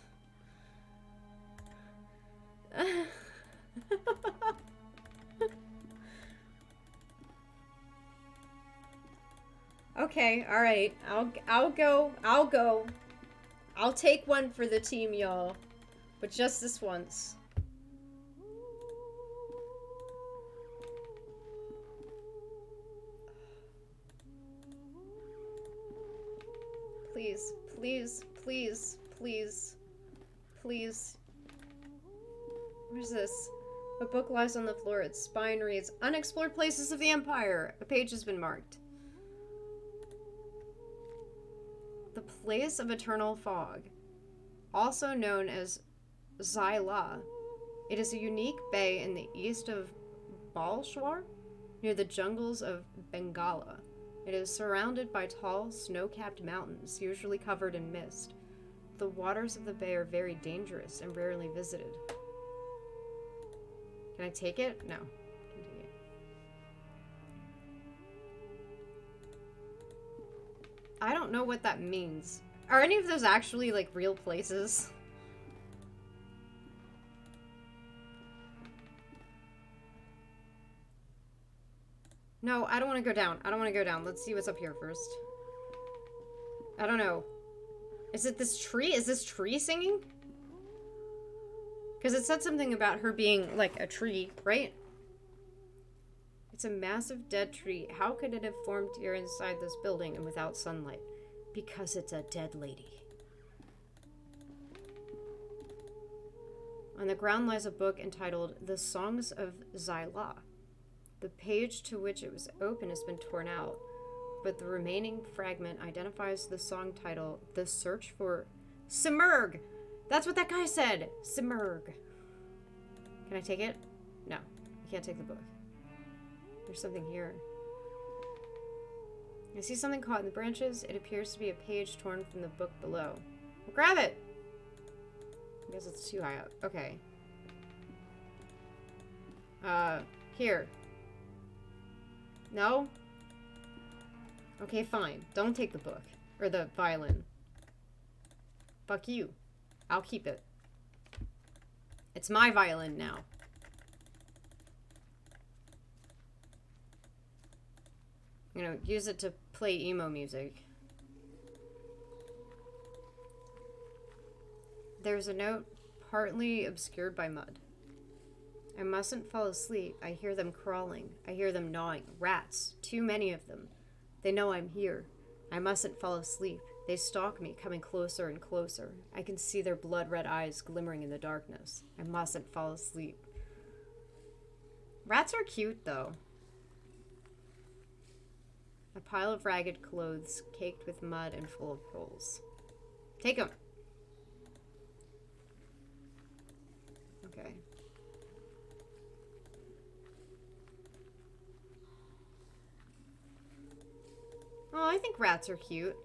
Okay, all right. I'll go. I'll take one for the team, y'all. But just this once. Please, please, please, please, please. What is this? A book lies on the floor. Its spine reads, Unexplored Places of the Empire. A page has been marked. The Place of Eternal Fog, also known as Zyla. It is a unique bay in the east of Balshwar, near the jungles of Bengala. It is surrounded by tall, snow-capped mountains, usually covered in mist. The waters of the bay are very dangerous and rarely visited. Can I take it? No. Can take it. I don't know what that means. Are any of those actually, like, real places? No, I don't want to go down. I don't want to go down. Let's see what's up here first. I don't know. Is it this tree? Is this tree singing? Because it said something about her being, like, a tree, right? It's a massive dead tree. How could it have formed here inside this building and without sunlight? Because it's a dead lady. On the ground lies a book entitled The Songs of Zyla. The page to which it was open has been torn out, but the remaining fragment identifies the song title, The Search for Simurg! That's what that guy said! Simurg. Can I take it? No. I can't take the book. There's something here. I see something caught in the branches. It appears to be a page torn from the book below. Well, grab it! I guess it's too high up. Okay. Here. No? Okay, fine. Don't take the book. Or the violin. Fuck you. I'll keep it. It's my violin now. You know, use it to play emo music. There's a note partly obscured by mud. I mustn't fall asleep. I hear them crawling. I hear them gnawing. Rats. Too many of them. They know I'm here. I mustn't fall asleep. They stalk me, coming closer and closer. I can see their blood-red eyes glimmering in the darkness. I mustn't fall asleep. Rats are cute, though. A pile of ragged clothes, caked with mud and full of holes. Take them. Okay. Oh, I think rats are cute.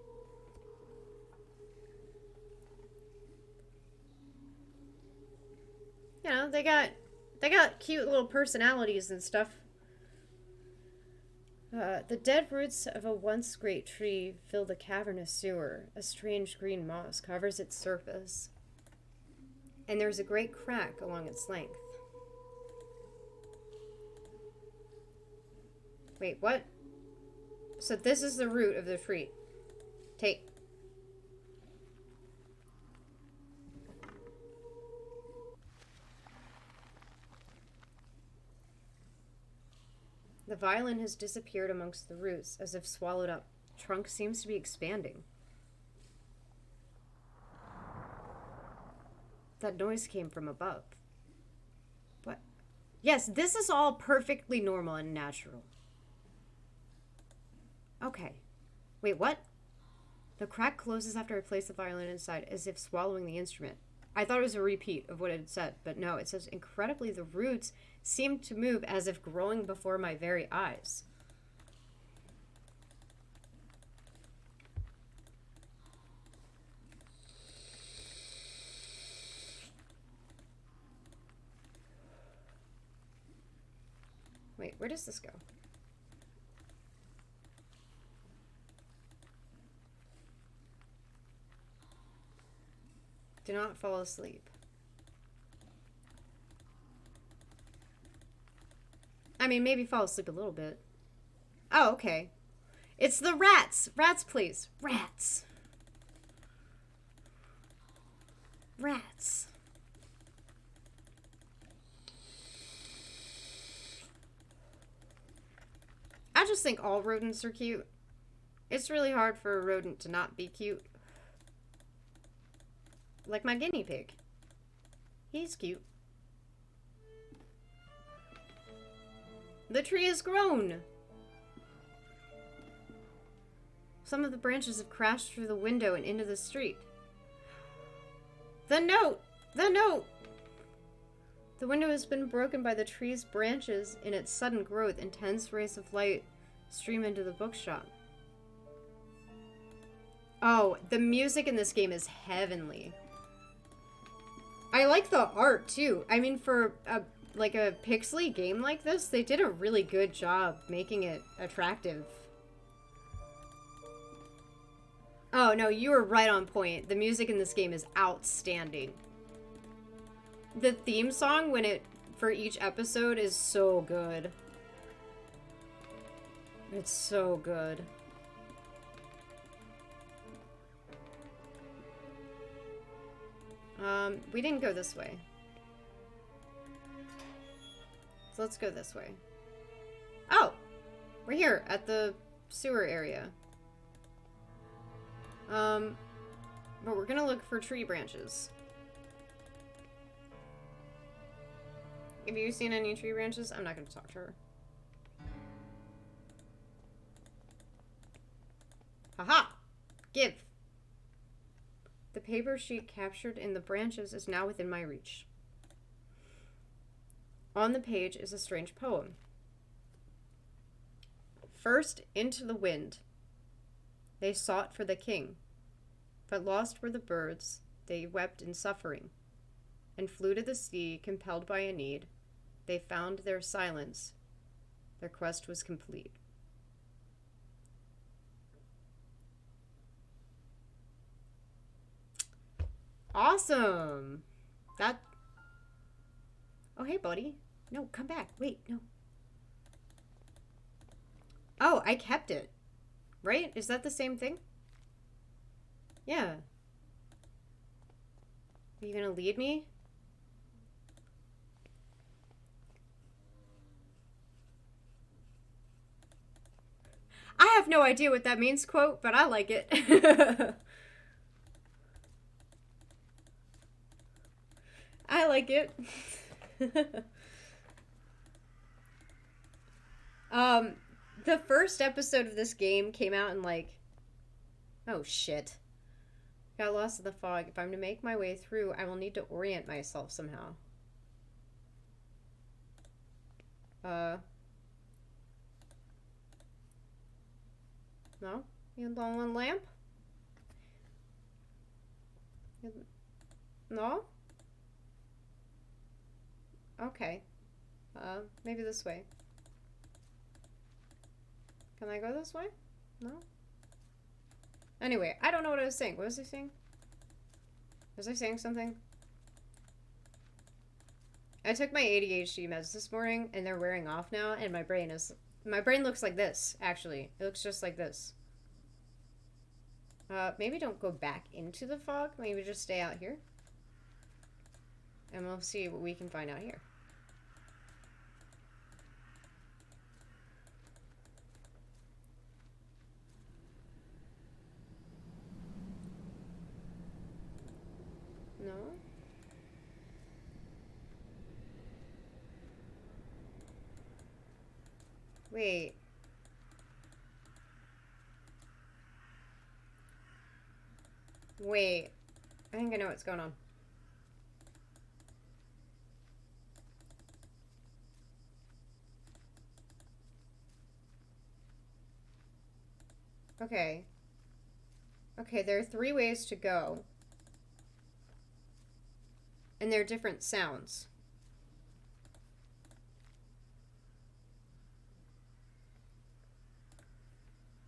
You know, they got cute little personalities and stuff. The dead roots of a once great tree fill the cavernous sewer. A strange green moss covers its surface. And there's a great crack along its length. Wait, what? So this is the root of the tree. Take. The violin has disappeared amongst the roots, as if swallowed up. Trunk seems to be expanding. That noise came from above. What? Yes, this is all perfectly normal and natural. Okay. Wait, what? The crack closes after I place the violin inside, as if swallowing the instrument. I thought it was a repeat of what it said, but no, it says, incredibly, the roots seemed to move as if growing before my very eyes. Wait, where does this go? Do not fall asleep. I mean, maybe fall asleep a little bit. Oh, okay. It's the rats. Rats, please. Rats. Rats. I just think all rodents are cute. It's really hard for a rodent to not be cute. Like my guinea pig. He's cute. The tree has grown. Some of the branches have crashed through the window and into the street. The note! The note! The window has been broken by the tree's branches. In its sudden growth, intense rays of light stream into the bookshop. Oh, the music in this game is heavenly. I like the art, too. I mean, for a pixely game like this, they did a really good job making it attractive. Oh, no, you were right on point. The music in this game is outstanding. The theme song, for each episode, is so good. It's so good. We didn't go this way. So let's go this way. Oh! We're here at the sewer area. But we're gonna look for tree branches. Have you seen any tree branches? I'm not gonna talk to her. Haha! Give! The paper sheet captured in the branches is now within my reach. On the page is a strange poem. First into the wind, they sought for the king, but lost were the birds, they wept in suffering, and flew to the sea, compelled by a need. They found their silence, their quest was complete. Awesome! That... Oh, hey, buddy. No, come back. Wait, no. Oh, I kept it. Right? Is that the same thing? Yeah. Are you gonna lead me? I have no idea what that means, quote, but I like it. I like it. The first episode of this game came out in like... Oh, shit. Got lost in the fog. If I'm to make my way through, I will need to orient myself somehow. No? You don't want a lamp? No? Okay. Maybe this way. Can I go this way? No? Anyway, I don't know what I was saying. What was I saying? Was I saying something? I took my ADHD meds this morning, and they're wearing off now, and my brain looks like this, actually. It looks just like this. Maybe don't go back into the fog. Maybe just stay out here. And we'll see what we can find out here. No? Wait. Wait. I think I know what's going on. Okay. Okay, there are 3 ways to go. And they're different sounds.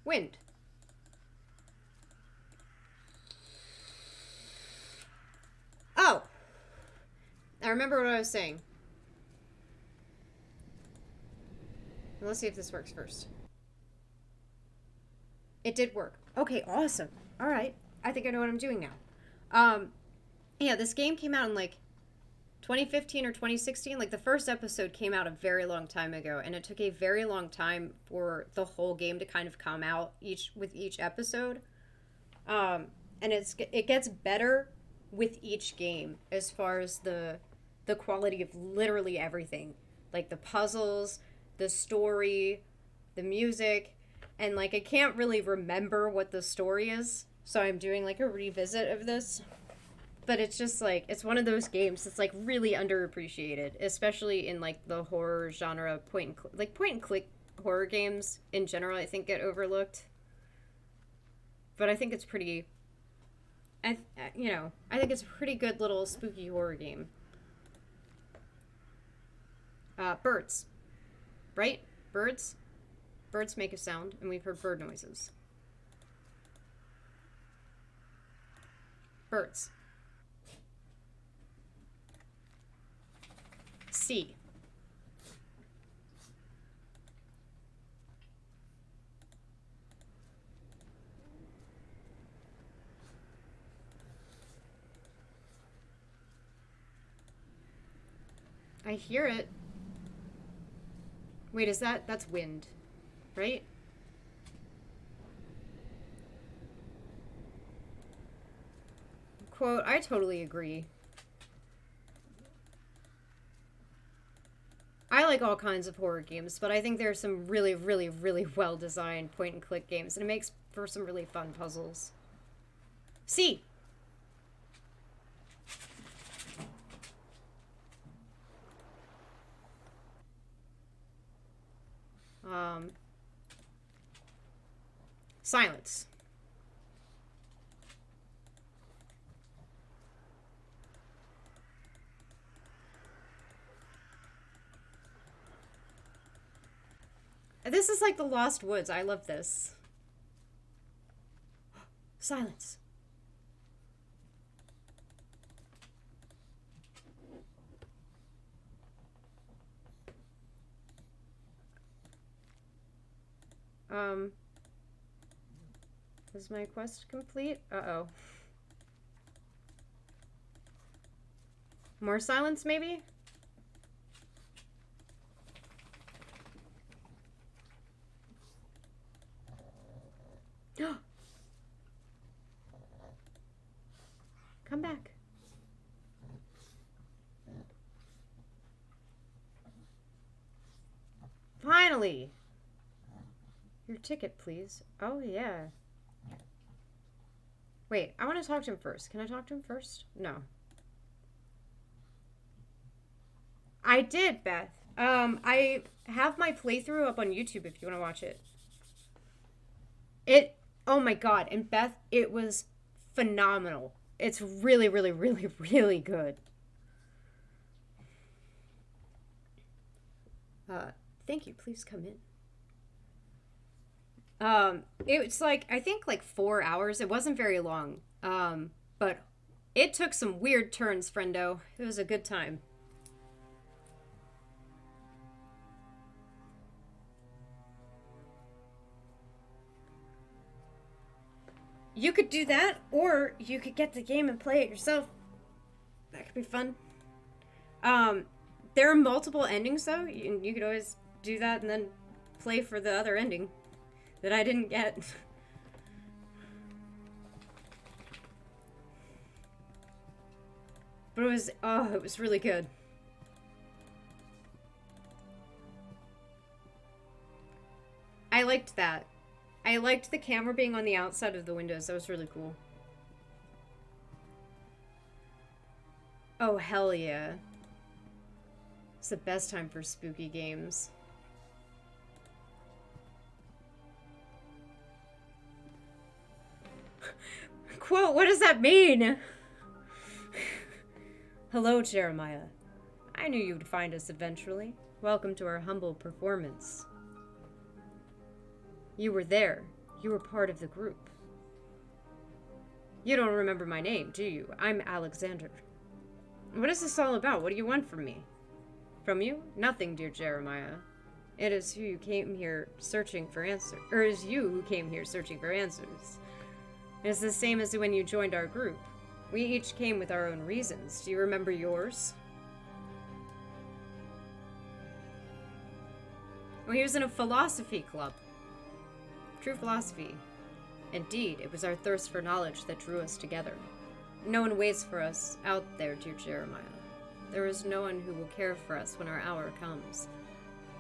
Wind. Oh! I remember what I was saying. Let's see if this works first. It did work. Okay, awesome. Alright. I think I know what I'm doing now. Yeah, this game came out in like 2015 or 2016. Like the first episode came out a very long time ago, and it took a very long time for the whole game to kind of come out with each episode. And it gets better with each game as far as the quality of literally everything. Like the puzzles, the story, the music, and like I can't really remember what the story is, so I'm doing like a revisit of this. But it's just like, it's one of those games that's like really underappreciated, especially in like the horror genre, point and click horror games in general, I think get overlooked. But I think it's pretty, I think it's a pretty good little spooky horror game. Birds, right? Birds? Birds make a sound, and we've heard bird noises. Birds. Sea. I hear it. Wait, that's wind, right? Quote, I totally agree. I like all kinds of horror games, but I think there are some really, really, really well-designed point-and-click games, and it makes for some really fun puzzles. C. Silence. This is like the Lost Woods. I love this. Silence. Is my quest complete? Uh-oh. More silence, maybe? Come back. Finally! Your ticket, please. Oh, yeah. Wait, I want to talk to him first. Can I talk to him first? No. I did, Beth. I have my playthrough up on YouTube if you want to watch it. Oh my god. And Beth, it was phenomenal. It's really, really, really, really good. Thank you. Please come in. It's like, I think like 4 hours. It wasn't very long. But it took some weird turns, friendo. It was a good time. You could do that, or you could get the game and play it yourself. That could be fun. There are multiple endings, though. You could always do that and then play for the other ending that I didn't get. But it was really good. I liked that. I liked the camera being on the outside of the windows. That was really cool. Oh, hell yeah. It's the best time for spooky games. Quote, what does that mean? Hello, Jeremiah. I knew you'd find us eventually. Welcome to our humble performance. You were there. You were part of the group. You don't remember my name, do you? I'm Alexander. What is this all about? What do you want from me? From you? Nothing, dear Jeremiah. It is who you came here searching for answers. Or it is you who came here searching for answers. It is the same as when you joined our group. We each came with our own reasons. Do you remember yours? Well, he was in a philosophy club. True philosophy. Indeed, it was our thirst for knowledge that drew us together. No one waits for us out there, dear Jeremiah. There is no one who will care for us when our hour comes.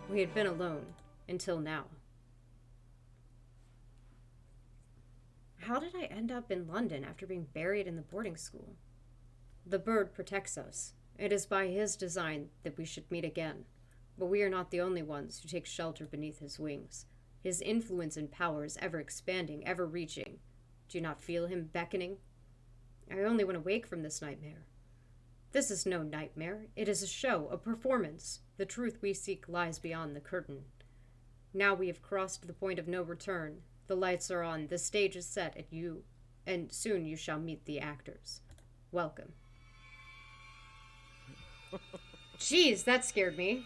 We had been alone until now. How did I end up in London after being buried in the boarding school? The bird protects us. It is by his design that we should meet again. But we are not the only ones who take shelter beneath his wings. His influence and power is ever expanding, ever reaching. Do you not feel him beckoning? I only want to wake from this nightmare. This is no nightmare. It is a show, a performance. The truth we seek lies beyond the curtain. Now we have crossed the point of no return. The lights are on, the stage is set at you, and soon you shall meet the actors. Welcome. Jeez, that scared me.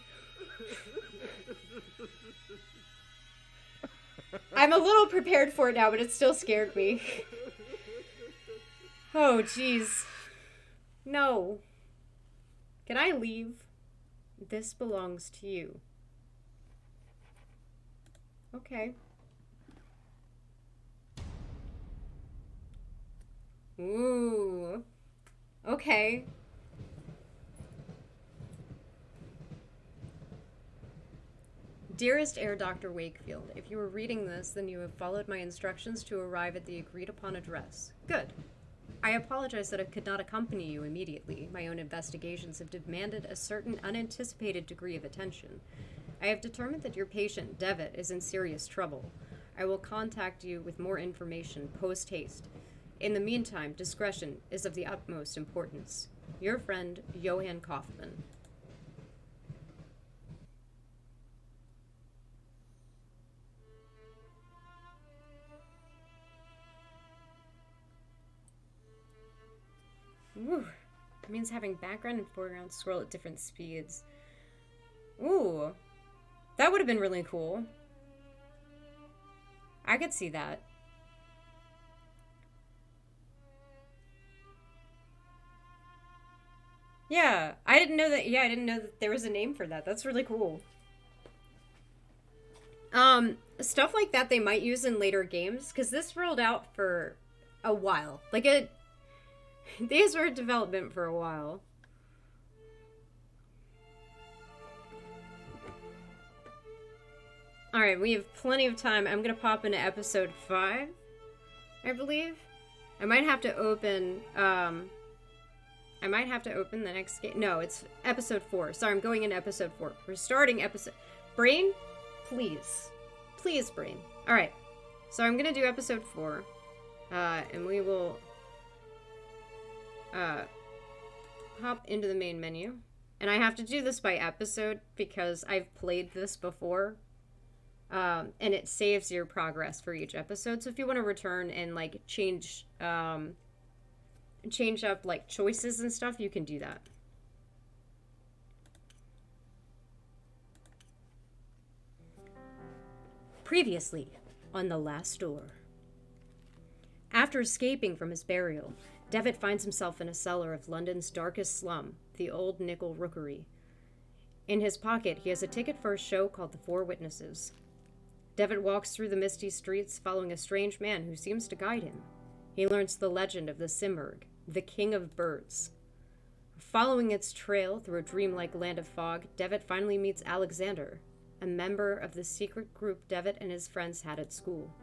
I'm a little prepared for it now, but it still scared me. Oh, jeez. No. Can I leave? This belongs to you. Okay. Ooh. Okay. Dearest Air Dr. Wakefield, if you were reading this, then you have followed my instructions to arrive at the agreed-upon address. Good. I apologize that I could not accompany you immediately. My own investigations have demanded a certain unanticipated degree of attention. I have determined that your patient, Devitt, is in serious trouble. I will contact you with more information post haste. In the meantime, discretion is of the utmost importance. Your friend, Johann Kaufman. Ooh. It means having background and foreground scroll at different speeds. Ooh. That would have been really cool. I could see that. Yeah, I didn't know that. Yeah, I didn't know that there was a name for that. That's really cool. Stuff like that they might use in later games, because this rolled out for a while. Like, these were in development for a while. Alright, we have plenty of time. I'm gonna pop into episode 5, I believe. I might have to open, I might have to open the next game. No, it's episode 4. Sorry, I'm going into episode 4. We're starting episode... Brain? Please. Please, brain. Alright. So I'm gonna do episode 4. And we will... hop into the main menu. And I have to do this by episode because I've played this before. And it saves your progress for each episode. So if you want to return and, like, change up, like, choices and stuff, you can do that. Previously on The Last Door. After escaping from his burial, Devitt finds himself in a cellar of London's darkest slum, the Old Nickel Rookery. In his pocket, he has a ticket for a show called The Four Witnesses. Devitt walks through the misty streets, following a strange man who seems to guide him. He learns the legend of the Simurgh, the king of birds. Following its trail through a dreamlike land of fog, Devitt finally meets Alexander, a member of the secret group Devitt and his friends had at school.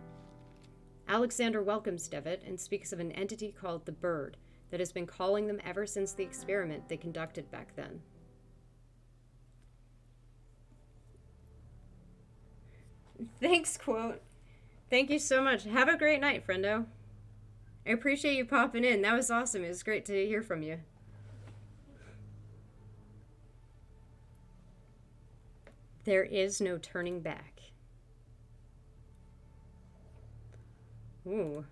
Alexander welcomes Devitt and speaks of an entity called the Bird that has been calling them ever since the experiment they conducted back then. Thanks, quote. Thank you so much. Have a great night, friendo. I appreciate you popping in. That was awesome. It was great to hear from you. There is no turning back. Ooh.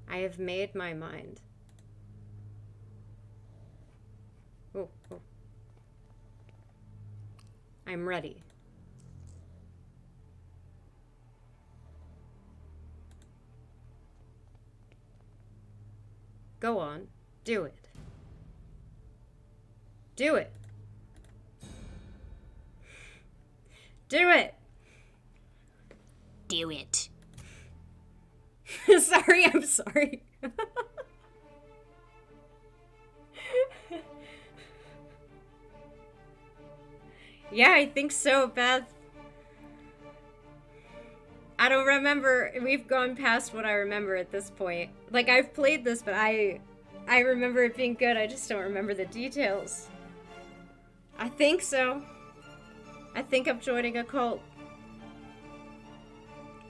I have made my mind. Oh. I'm ready. Go on. Do it. Do it. Do it. Do it. Sorry, I'm sorry. Yeah, I think so, Beth. I don't remember. We've gone past what I remember at this point. Like, I've played this, but I remember it being good. I just don't remember the details. I think so. I think I'm joining a cult.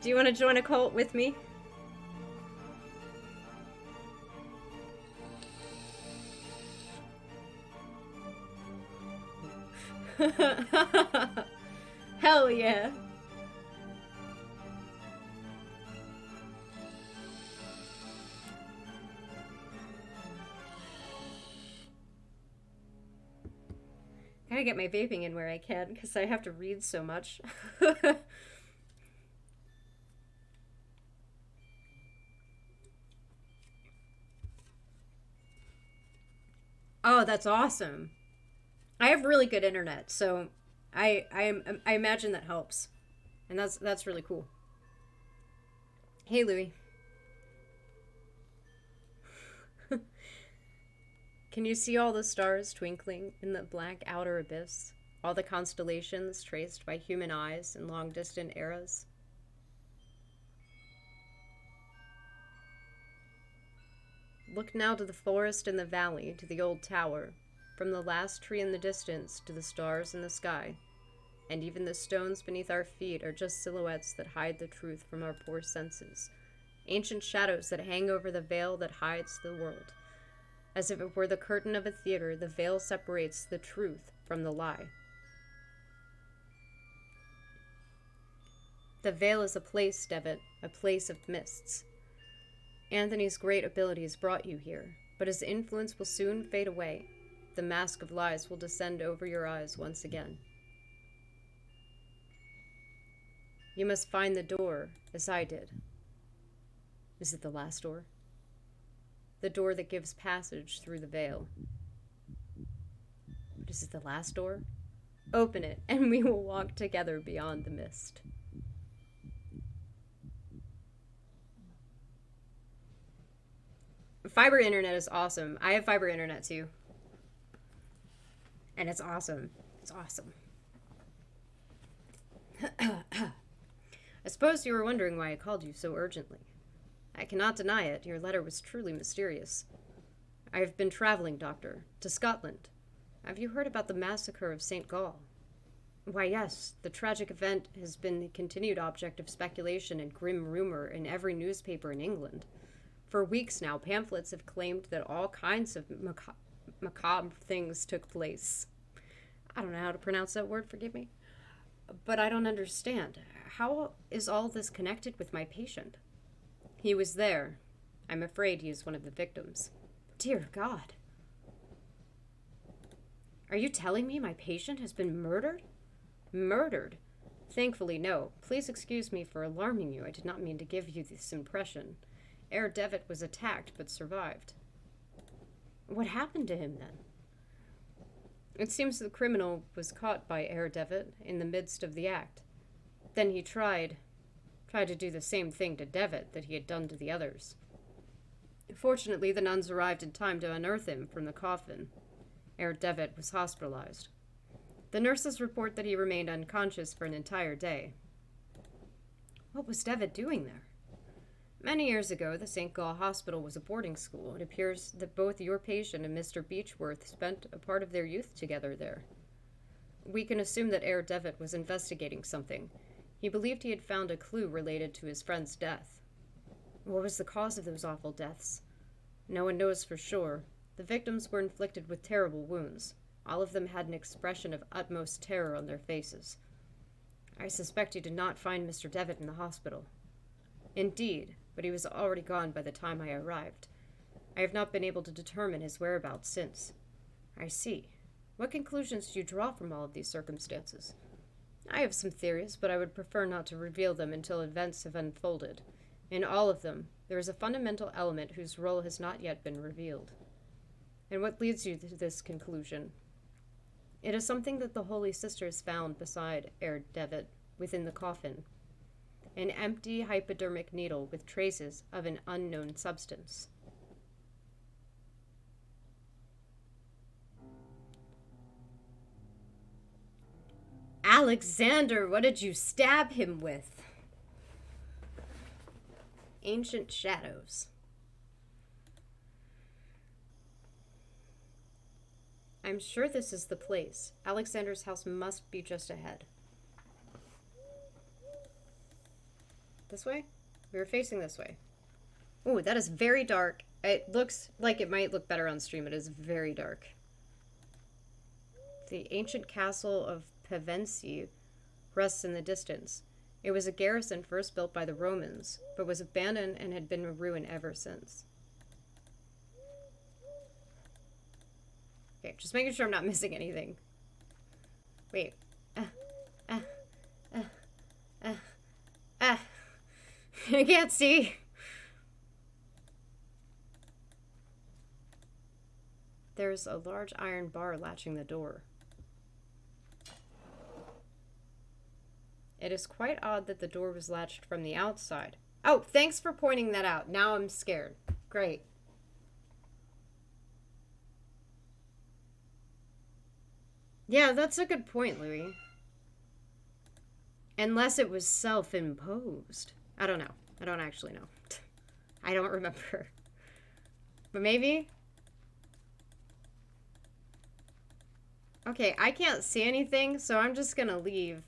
Do you want to join a cult with me? Hell yeah. Gotta get my vaping in where I can, because I have to read so much. Oh, that's awesome. I have really good internet, so I imagine that helps. And that's really cool. Hey, Louie. Can you see all the stars twinkling in the black outer abyss? All the constellations traced by human eyes in long-distant eras? Look now to the forest and the valley, to the old tower. from the last tree in the distance to the stars in the sky, and even the stones beneath our feet are just silhouettes that hide the truth from our poor senses, ancient shadows that hang over the veil that hides the world. As if it were the curtain of a theater, the veil separates the truth from the lie. The veil is a place, Devitt, a place of mists. Anthony's great abilities brought you here, but his influence will soon fade away. The mask of lies will descend over your eyes once again. You must find the door, as I did. Is it the last door? The door that gives passage through the veil. But is it the last door? Open it, and we will walk together beyond the mist. Fiber internet is awesome. I have fiber internet too. And it's awesome. It's awesome. I suppose you were wondering why I called you so urgently. I cannot deny it. Your letter was truly mysterious. I have been traveling, Doctor, to Scotland. Have you heard about the massacre of St. Gall? Why, yes. The tragic event has been the continued object of speculation and grim rumor in every newspaper in England. For weeks now, pamphlets have claimed that all kinds of macabre things took place. I don't know how to pronounce that word, forgive me. But I don't understand. How is all this connected with my patient? He was there. I'm afraid he is one of the victims. Dear God. Are you telling me my patient has been murdered? Murdered? Thankfully, no. Please excuse me for alarming you. I did not mean to give you this impression. Herr Devitt was attacked, but survived. What happened to him, then? It seems the criminal was caught by Herr Devitt in the midst of the act. Then he tried to do the same thing to Devitt that he had done to the others. Fortunately, the nuns arrived in time to unearth him from the coffin. Herr Devitt was hospitalized. The nurses report that he remained unconscious for an entire day. What was Devitt doing there? Many years ago, the St. Gall Hospital was a boarding school. It appears that both your patient and Mr. Beechworth spent a part of their youth together there. We can assume that Herr Devitt was investigating something. He believed he had found a clue related to his friend's death. What was the cause of those awful deaths? No one knows for sure. The victims were inflicted with terrible wounds. All of them had an expression of utmost terror on their faces. I suspect you did not find Mr. Devitt in the hospital. Indeed, but he was already gone by the time I arrived. I have not been able to determine his whereabouts since. I see. What conclusions do you draw from all of these circumstances? I have some theories, but I would prefer not to reveal them until events have unfolded. In all of them, there is a fundamental element whose role has not yet been revealed. And what leads you to this conclusion? It is something that the Holy Sisters found beside Herr Devitt within the coffin. An empty hypodermic needle with traces of an unknown substance. Alexander, what did you stab him with? Ancient shadows. I'm sure this is the place. Alexander's house must be just ahead. This way? We were facing this way. Ooh, that is very dark. It looks like it might look better on stream. It is very dark. The ancient castle of Pevensey rests in the distance. It was a garrison first built by the Romans, but was abandoned and had been a ruin ever since. Okay, just making sure I'm not missing anything. Wait. I can't see. There's a large iron bar latching the door. It is quite odd that the door was latched from the outside. Oh, thanks for pointing that out. Now I'm scared. Great. Yeah, that's a good point, Louis. Unless it was self-imposed. I don't know. I don't actually know. I don't remember. But maybe? Okay, I can't see anything, so I'm just gonna leave.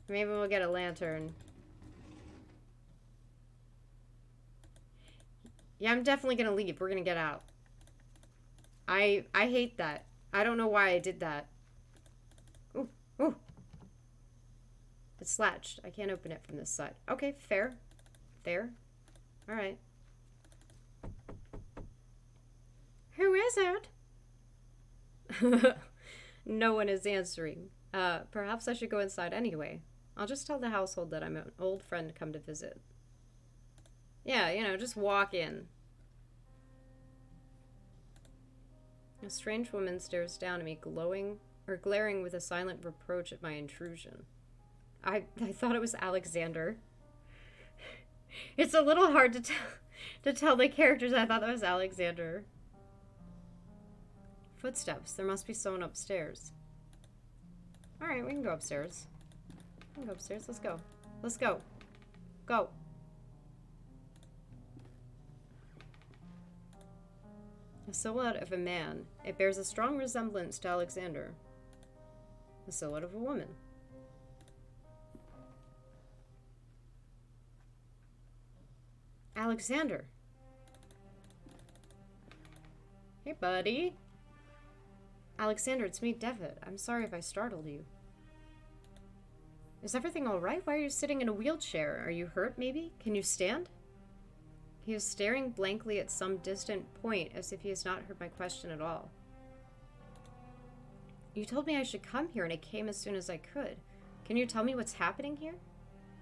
Maybe we'll get a lantern. Yeah, I'm definitely gonna leave. We're gonna get out. I hate that. I don't know why I did that. Ooh, ooh. It's latched. I can't open it from this side. Okay, fair. Fair. Alright. Who is it? No one is answering. Perhaps I should go inside anyway. I'll just tell the household that I'm an old friend come to visit. Yeah, you know, just walk in. A strange woman stares down at me, glaring with a silent reproach at my intrusion. I thought it was Alexander. It's a little hard to tell the characters. I thought that was Alexander. Footsteps. There must be someone upstairs. Alright, we can go upstairs. We can go upstairs. Let's go. Let's go. Go. A silhouette of a man. It bears a strong resemblance to Alexander. A silhouette of a woman. Alexander. Hey, buddy. Alexander, it's me, Devitt. I'm sorry if I startled you. Is everything all right? Why are you sitting in a wheelchair? Are you hurt, maybe? Can you stand? He is staring blankly at some distant point, as if he has not heard my question at all. You told me I should come here, and I came as soon as I could. Can you tell me what's happening here?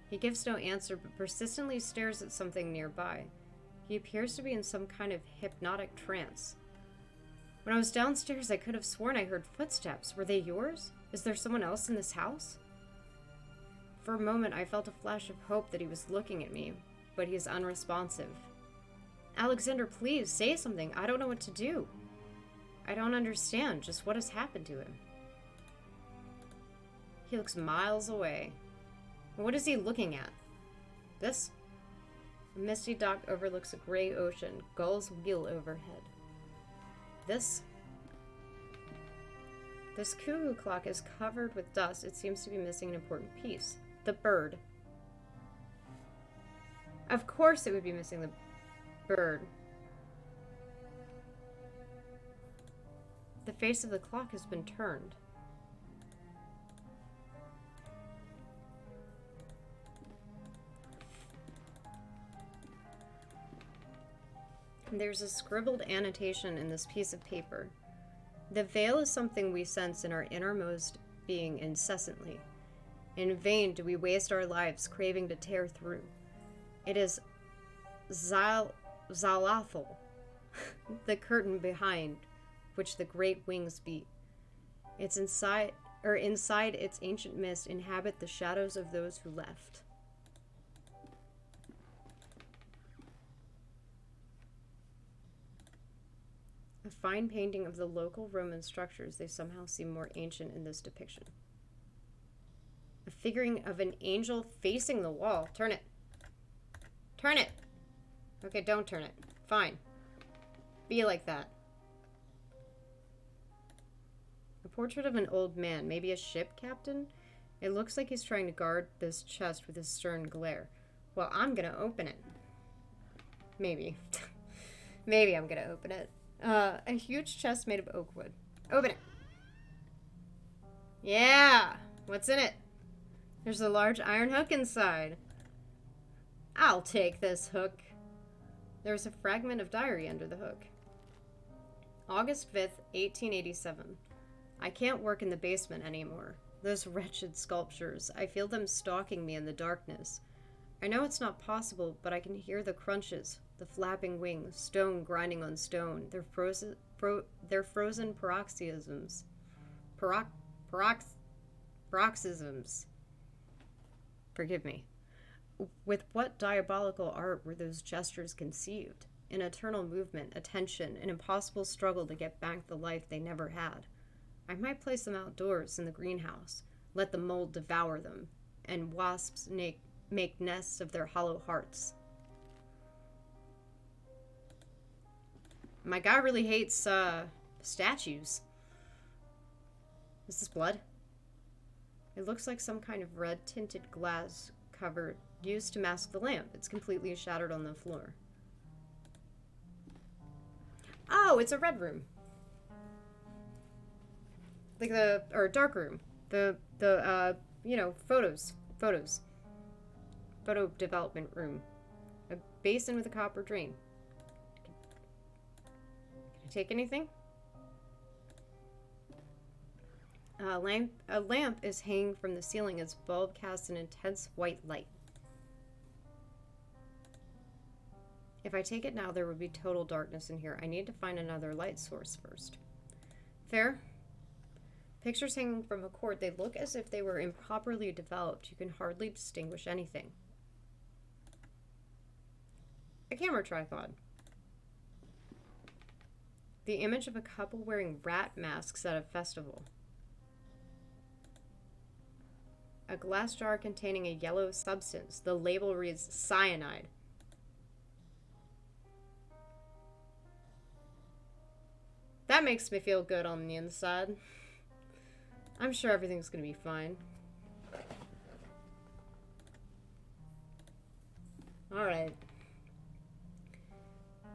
He gives no answer, but persistently stares at something nearby. He appears to be in some kind of hypnotic trance. When I was downstairs, I could have sworn I heard footsteps. Were they yours? Is there someone else in this house? For a moment, I felt a flash of hope that he was looking at me, but he is unresponsive. Alexander, please, say something. I don't know what to do. I don't understand just what has happened to him. He looks miles away. What is he looking at? This? A misty dock overlooks a gray ocean. Gulls wheel overhead. This cuckoo clock is covered with dust. It seems to be missing an important piece. The bird. Of course it would be missing the bird. The face of the clock has been turned. There's a scribbled annotation in this piece of paper. The veil is something we sense in our innermost being incessantly. In vain do we waste our lives craving to tear through. It is Zalathal, the curtain behind which the great wings beat. It's inside its ancient mist inhabit the shadows of those who left. A fine painting of the local Roman structures, they somehow seem more ancient in this depiction. A figuring of an angel facing the wall. Turn it. Turn it! Okay, don't turn it. Fine. Be like that. A portrait of an old man, maybe a ship captain? It looks like he's trying to guard this chest with a stern glare. Well, I'm gonna open it. Maybe. Maybe I'm gonna open it. A huge chest made of oak wood. Open it. Yeah! What's in it? There's a large iron hook inside. I'll take this hook. There's a fragment of diary under the hook. August 5th, 1887. I can't work in the basement anymore. Those wretched sculptures, I feel them stalking me in the darkness. I know it's not possible, but I can hear the crunches, the flapping wings, stone grinding on stone, their frozen paroxysms. Paroxysms. Forgive me. With what diabolical art were those gestures conceived? An eternal movement, a tension, an impossible struggle to get back the life they never had. I might place them outdoors in the greenhouse, let the mold devour them, and wasps make nests of their hollow hearts. My guy really hates statues. Is this blood? It looks like some kind of red-tinted glass cover used to mask the lamp. It's completely shattered on the floor. Oh, it's a red room. Like or dark room. Photos. Photo development room. A basin with a copper drain. Can I take anything? A lamp is hanging from the ceiling. Its bulb casts an intense white light. If I take it now, there would be total darkness in here. I need to find another light source first. Fair? Pictures hanging from a cord, they look as if they were improperly developed. You can hardly distinguish anything. A camera tripod. The image of a couple wearing rat masks at a festival. A glass jar containing a yellow substance. The label reads cyanide. That makes me feel good on the inside. I'm sure everything's gonna be fine. Alright.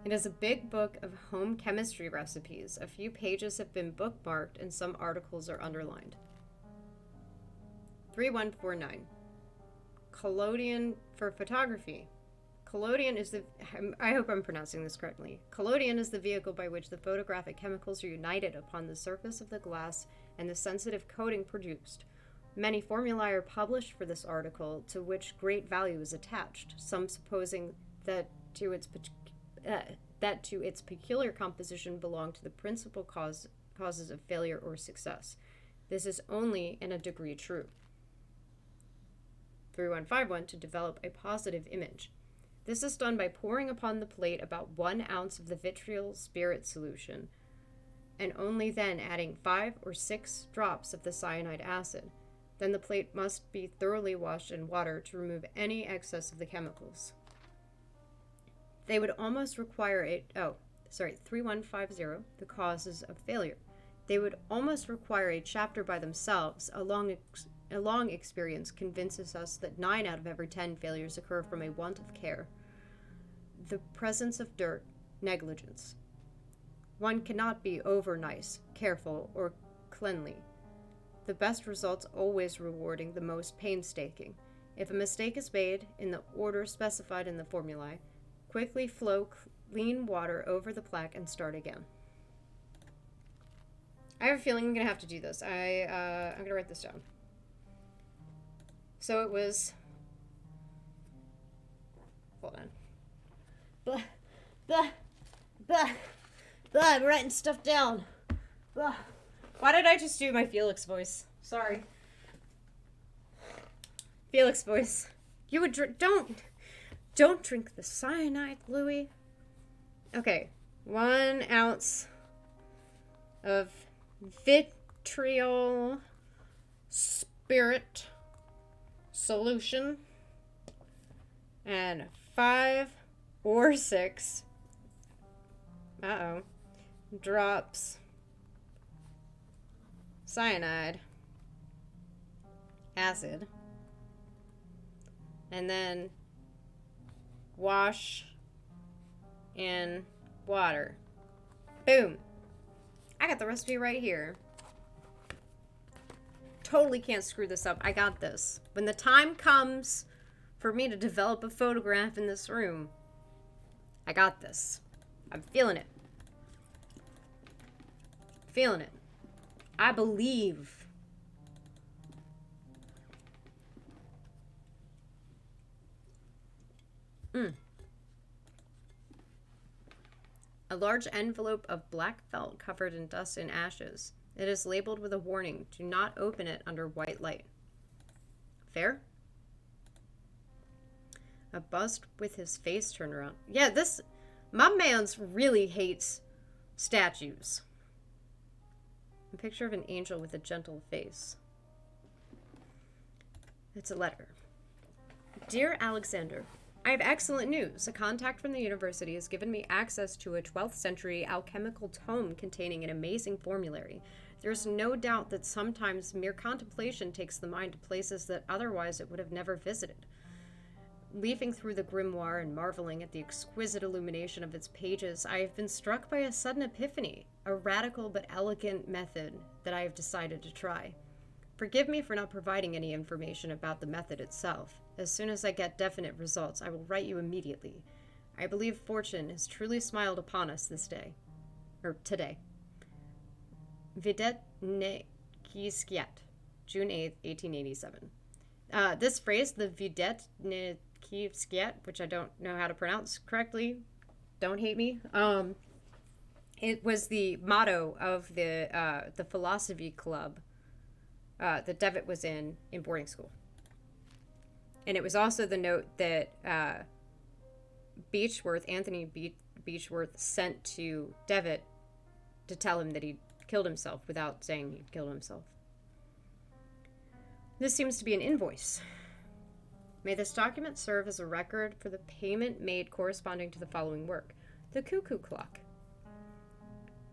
It is a big book of home chemistry recipes. A few pages have been bookmarked and some articles are underlined. 3149. Collodion for photography. Collodion is the... I hope I'm pronouncing this correctly. Collodion is the vehicle by which the photographic chemicals are united upon the surface of the glass and the sensitive coating produced. Many formulae are published for this article, to which great value is attached, some supposing that to its peculiar composition belong to the principal causes of failure or success. This is only in a degree true. 3151, to develop a positive image. This is done by pouring upon the plate about 1 ounce of the vitriol spirit solution, and only then adding 5 or 6 drops of the cyanide acid. Then the plate must be thoroughly washed in water to remove any excess of the chemicals. They would almost require 3150, the causes of failure. They would almost require a chapter by themselves. A long experience convinces us that 9 out of every 10 failures occur from a want of care, the presence of dirt, negligence. One cannot be over nice, careful, or cleanly. The best results always rewarding the most painstaking. If a mistake is made in the order specified in the formulae, quickly flow clean water over the plaque and start again. I have a feeling I'm going to have to do this. I'm going to write this down. So it was... Hold on. I'm writing stuff down. Why did I just do my Felix voice? Sorry. Felix voice. You would don't drink the cyanide, Louis. Okay. 1 ounce of vitriol spirit solution and 5 or 6 drops cyanide acid, and then wash in water. Boom. I got the recipe right here. Totally can't screw this up. I got this. When the time comes for me to develop a photograph in this room, I got this. I'm feeling it. Feeling it. I believe. A large envelope of black felt covered in dust and ashes. It is labeled with a warning. Do not open it under white light. Fair? A bust with his face turned around. Yeah, my man's really hates statues. A picture of an angel with a gentle face. It's a letter. Dear Alexander, I have excellent news. A contact from the university has given me access to a 12th century alchemical tome containing an amazing formulary. There's no doubt that sometimes mere contemplation takes the mind to places that otherwise it would have never visited. Leafing through the grimoire and marveling at the exquisite illumination of its pages, I have been struck by a sudden epiphany, a radical but elegant method that I have decided to try. Forgive me for not providing any information about the method itself. As soon as I get definite results, I will write you immediately. I believe fortune has truly smiled upon us this day. Or today. Videt ne qui skiat, June 8th, 1887. This phrase, the videt ne qui skiat, which I don't know how to pronounce correctly, don't hate me. It was the motto of the philosophy club that Devitt was in boarding school. And it was also the note that Anthony Beechworth sent to Devitt to tell him that he'd killed himself without saying he'd killed himself. This seems to be an invoice. May this document serve as a record for the payment made corresponding to the following work. The cuckoo clock.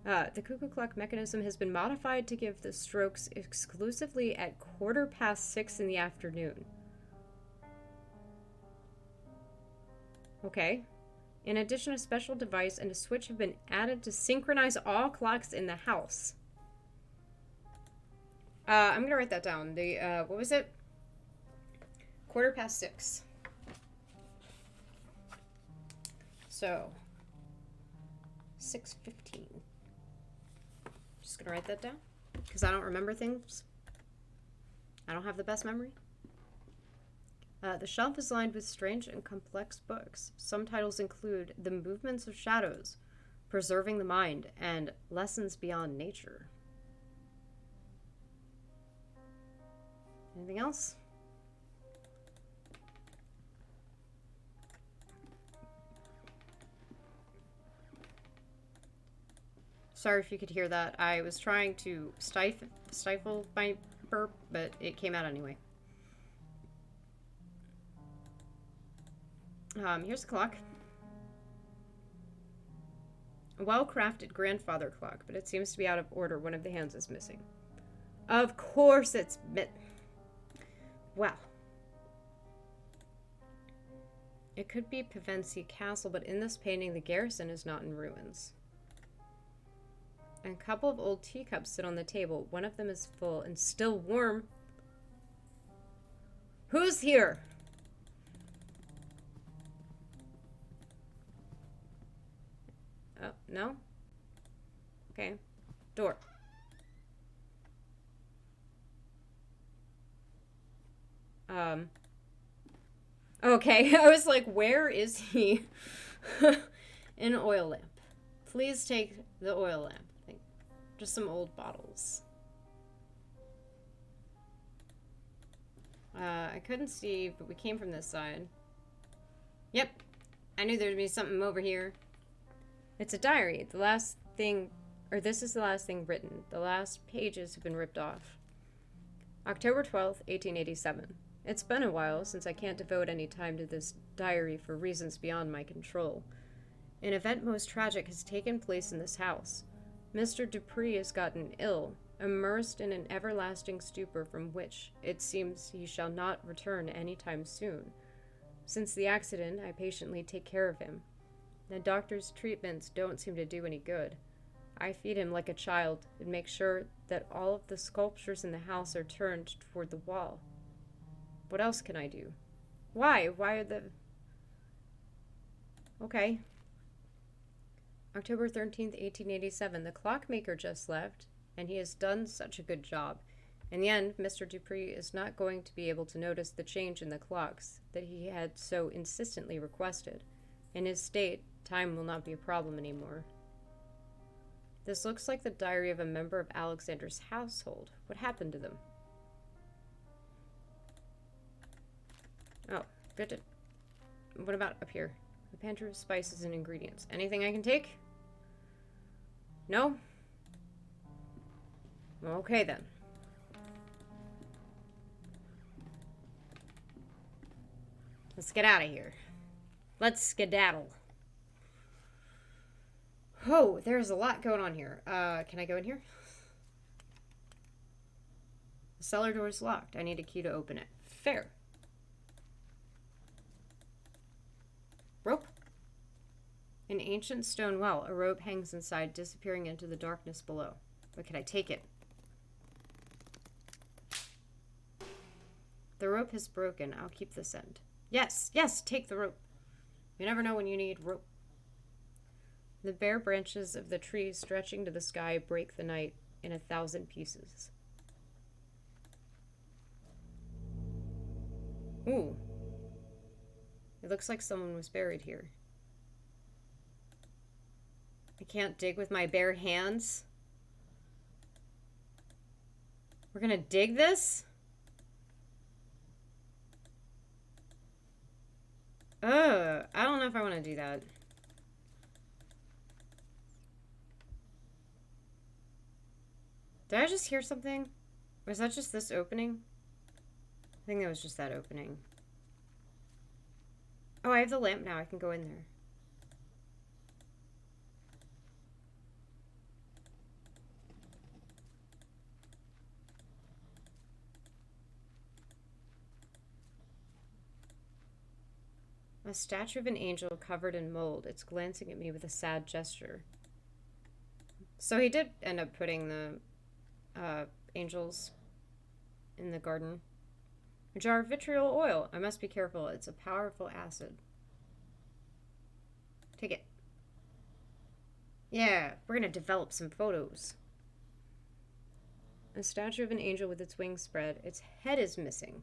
The cuckoo clock mechanism has been modified to give the strokes exclusively at 6:15 in the afternoon. Okay. In addition, a special device and a switch have been added to synchronize all clocks in the house. I'm going to write that down. What was it? 6:15. So, 6:15. Just going to write that down because I don't remember things. I don't have the best memory. The shelf is lined with strange and complex books. Some titles include The Movements of Shadows, Preserving the Mind, and Lessons Beyond Nature. Anything else? Sorry if you could hear that. I was trying to stifle my burp, but it came out anyway. Here's the clock. A well-crafted grandfather clock, but it seems to be out of order. One of the hands is missing. Of course it's... Wow. It could be Pevensey Castle, but in this painting, the garrison is not in ruins. And a couple of old teacups sit on the table. One of them is full and still warm. Who's here? Oh, no? Okay. Door. Okay, I was like, where is he? An oil lamp. Please take the oil lamp. Just some old bottles. I couldn't see, but we came from this side. Yep. I knew there'd be something over here. It's a diary. The last thing, or this is the last thing written. The last pages have been ripped off. October 12th, 1887. It's been a while since I can't devote any time to this diary for reasons beyond my control. An event most tragic has taken place in this house. Mr. Dupree has gotten ill, immersed in an everlasting stupor from which, it seems, he shall not return any time soon. Since the accident, I patiently take care of him. The doctor's treatments don't seem to do any good. I feed him like a child and make sure that all of the sculptures in the house are turned toward the wall. What else can I do? Why? Why are the... Okay. October 13th, 1887. The clockmaker just left, and he has done such a good job. In the end, Mr. Dupree is not going to be able to notice the change in the clocks that he had so insistently requested. In his state, time will not be a problem anymore. This looks like the diary of a member of Alexander's household. What happened to them? Oh, good. What about up here? The pantry of spices and ingredients. Anything I can take? No? Okay then. Let's get out of here. Let's skedaddle. Oh, there's a lot going on here. Can I go in here? Cellar door's locked. I need a key to open it. Fair. Rope. An ancient stone well. A rope hangs inside, disappearing into the darkness below. But can I take it? The rope has broken. I'll keep this end. Yes, yes, take the rope. You never know when you need rope. The bare branches of the trees stretching to the sky break the night in 1,000 pieces. Ooh. It looks like someone was buried here. I can't dig with my bare hands. We're gonna dig this? I don't know if I want to do that. Did I just hear something? Was that just this opening? I think that was just that opening. Oh, I have the lamp now. I can go in there. A statue of an angel covered in mold. It's glancing at me with a sad gesture. So he did end up putting the angels in the garden. A jar of vitriol oil. I must be careful. It's a powerful acid. Take it. Yeah, we're gonna develop some photos. A statue of an angel with its wings spread. Its head is missing.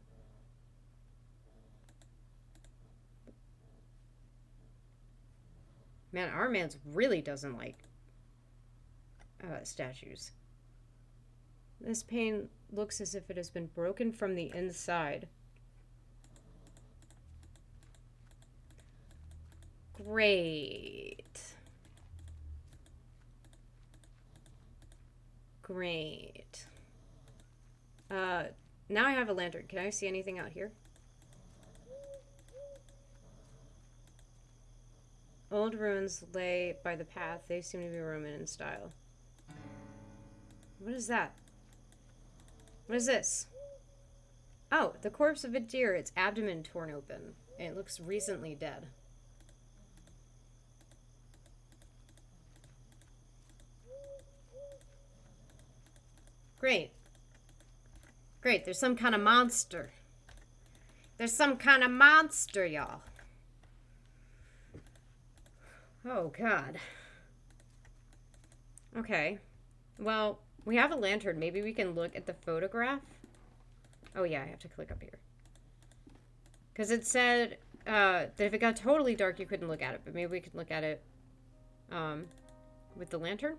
Man, our man's really doesn't like statues. This pane looks as if it has been broken from the inside. Great. Great. Now I have a lantern. Can I see anything out here? Old ruins lay by the path. They seem to be Roman in style. What is that? What is this? Oh, the corpse of a deer. Its abdomen torn open. And it looks recently dead. Great. Great, there's some kind of monster. There's some kind of monster, y'all. Oh, God. Okay. Well, we have a lantern. Maybe we can look at the photograph. Oh, yeah, I have to click up here. Because it said that if it got totally dark, you couldn't look at it. But maybe we could look at it with the lantern.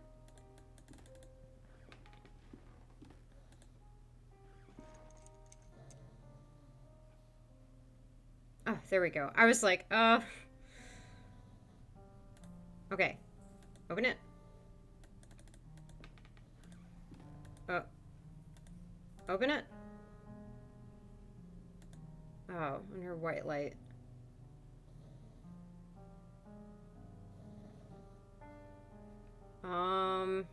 Oh, there we go. I was like, okay. Open it. Open it. Oh, under white light. Oh.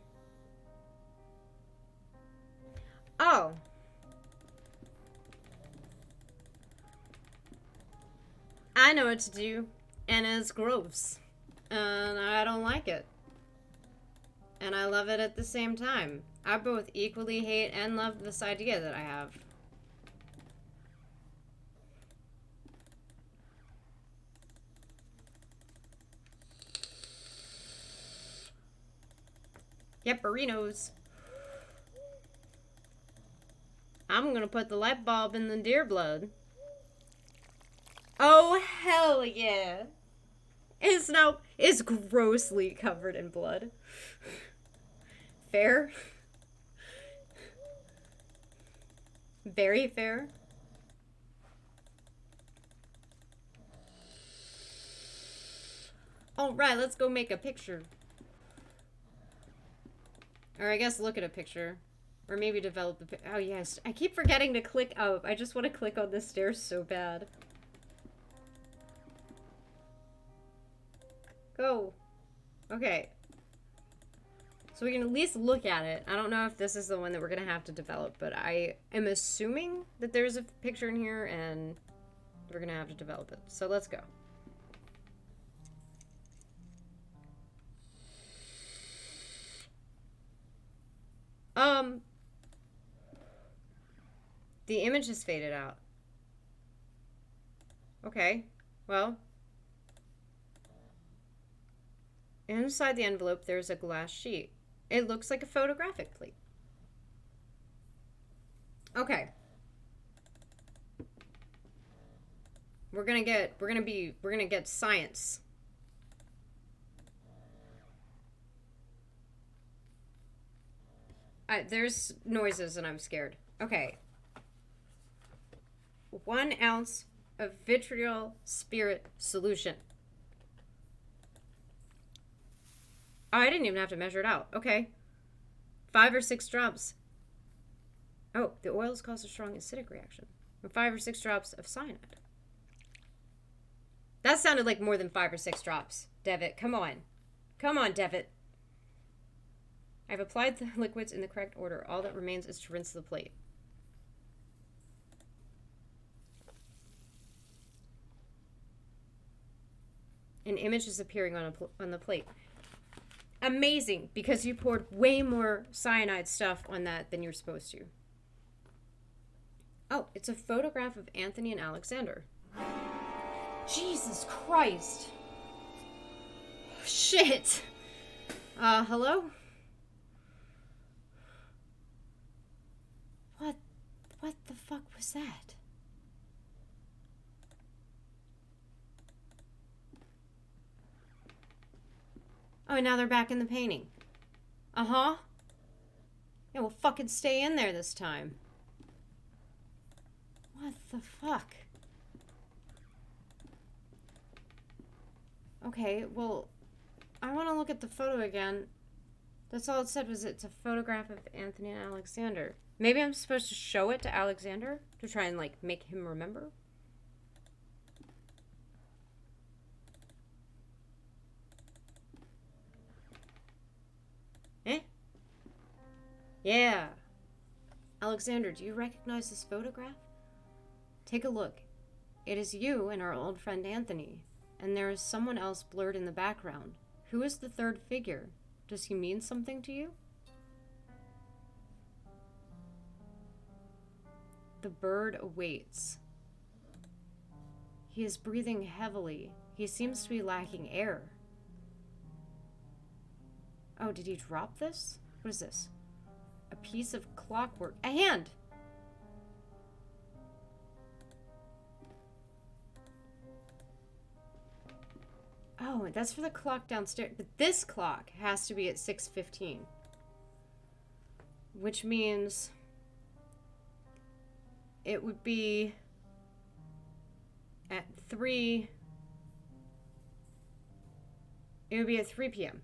I know what to do, and it's gross. And I don't like it. And I love it at the same time. I both equally hate and love this idea that I have. Yep, burritos. I'm gonna put the light bulb in the deer blood. Oh, hell yeah. It's grossly covered in blood. Fair. Very fair. Alright, let's go make a picture. Or I guess look at a picture. Or maybe develop the oh yes. I keep forgetting to click up. I just want to click on the stairs so bad. Go. Okay. So we can at least look at it. I don't know if this is the one that we're going to have to develop, but I am assuming that there's a picture in here and we're going to have to develop it. So let's go. The image has faded out. Okay, well. Inside the envelope, there's a glass sheet. It looks like a photographic plate. Okay. We're gonna get science. There's noises and I'm scared. Okay. 1 ounce of vitriol spirit solution. Oh, I didn't even have to measure it out. Okay. 5 or 6 drops. Oh, the oils cause a strong acidic reaction. 5 or 6 drops of cyanide. That sounded like more than 5 or 6 drops. Devitt, come on. Come on, Devitt. I've applied the liquids in the correct order. All that remains is to rinse the plate. An image is appearing on the plate. Amazing, because you poured way more cyanide stuff on that than you're supposed to. Oh, it's a photograph of Anthony and Alexander. Jesus Christ. Shit. Hello? What the fuck was that? Oh, and now they're back in the painting. Uh-huh. Yeah, we'll fucking stay in there this time. What the fuck? Okay, well, I want to look at the photo again. That's all it said was it's a photograph of Anthony and Alexander. Maybe I'm supposed to show it to Alexander to try and, like, make him remember? Eh? Yeah. Alexander, do you recognize this photograph? Take a look. It is you and our old friend Anthony, and there is someone else blurred in the background. Who is the third figure? Does he mean something to you? The bird awaits. He is breathing heavily. He seems to be lacking air. Oh, did he drop this? What is this? A piece of clockwork. A hand! Oh, that's for the clock downstairs. But this clock has to be at 6:15. Which means it would be at 3. It would be at 3 p.m.,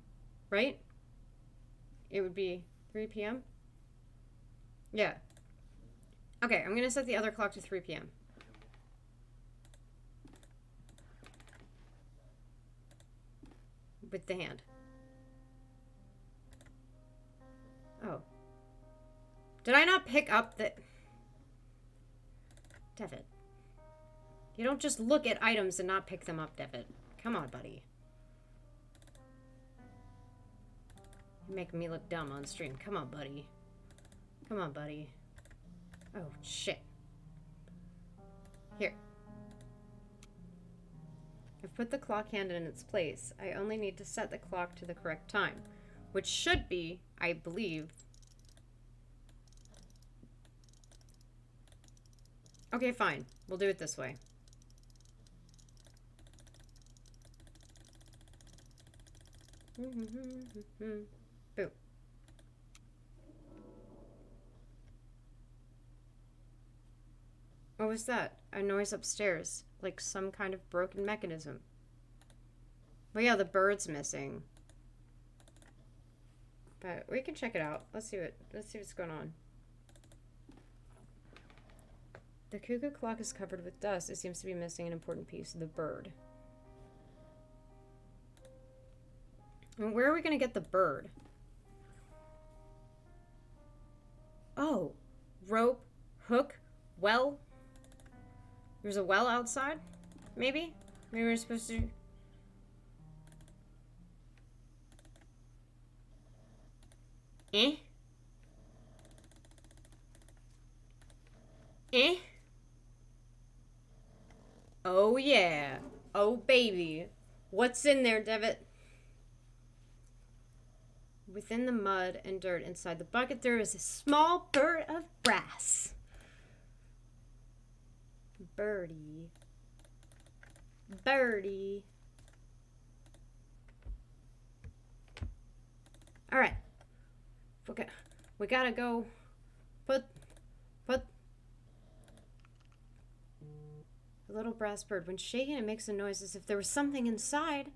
right? It would be 3 p.m.? Yeah. Okay, I'm going to set the other clock to 3 p.m. With the hand. Oh. Did I not pick up the... Devitt. You don't just look at items and not pick them up, Devitt. Come on, buddy. You're making me look dumb on stream. Come on, buddy. Come on, buddy. Oh, shit. Here. I've put the clock hand in its place. I only need to set the clock to the correct time, which should be, I believe... Okay, fine. We'll do it this way. Boom. What was that? A noise upstairs, like some kind of broken mechanism. But yeah, the bird's missing. But we can check it out. Let's see what's going on. The cuckoo clock is covered with dust. It seems to be missing an important piece, the bird. Well, where are we going to get the bird? Oh, rope, hook, well. There's a well outside? Maybe? Maybe we're supposed to... Eh? Eh? Oh yeah. Oh baby. What's in there, Devitt? Within the mud and dirt inside the bucket, there is a small bird of brass. Birdie. Birdie. All right. We gotta go put the little brass bird. When shaken, it makes a noise as if there was something inside.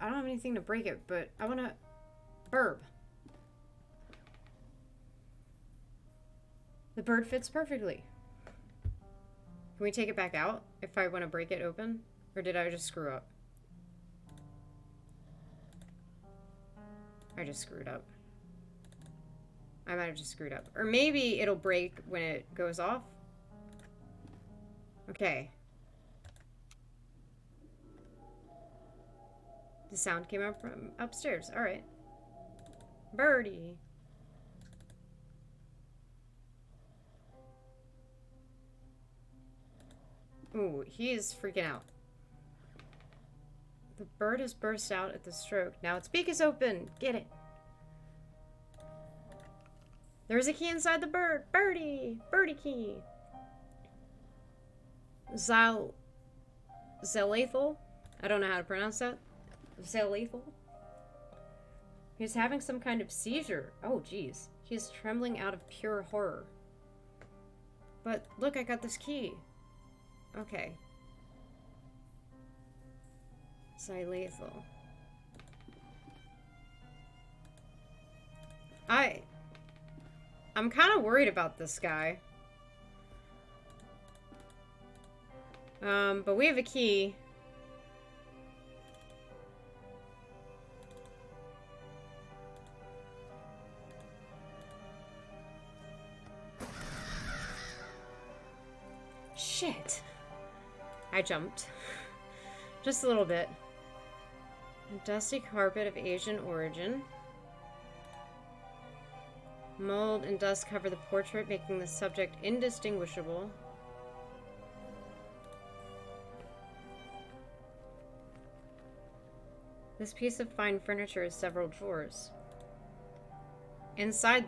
I don't have anything to break it, but I want to... Burb. The bird fits perfectly. Can we take it back out if I want to break it open? Or did I just screw up? I just screwed up. I might have just screwed up. Or maybe it'll break when it goes off. Okay. The sound came up from upstairs. All right. Birdie. Ooh, he is freaking out. The bird has burst out at the stroke. Now its beak is open. Get it. There's a key inside the bird. Birdie. Birdie key. Zalathal. I don't know how to pronounce that. Zalathal. He's having some kind of seizure. Oh, geez. He's trembling out of pure horror. But look, I got this key. Okay. Zalathal. I'm kind of worried about this guy. But we have a key. Shit. I jumped. Just a little bit. A dusty carpet of Asian origin. Mold and dust cover the portrait, making the subject indistinguishable. This piece of fine furniture has several drawers. Inside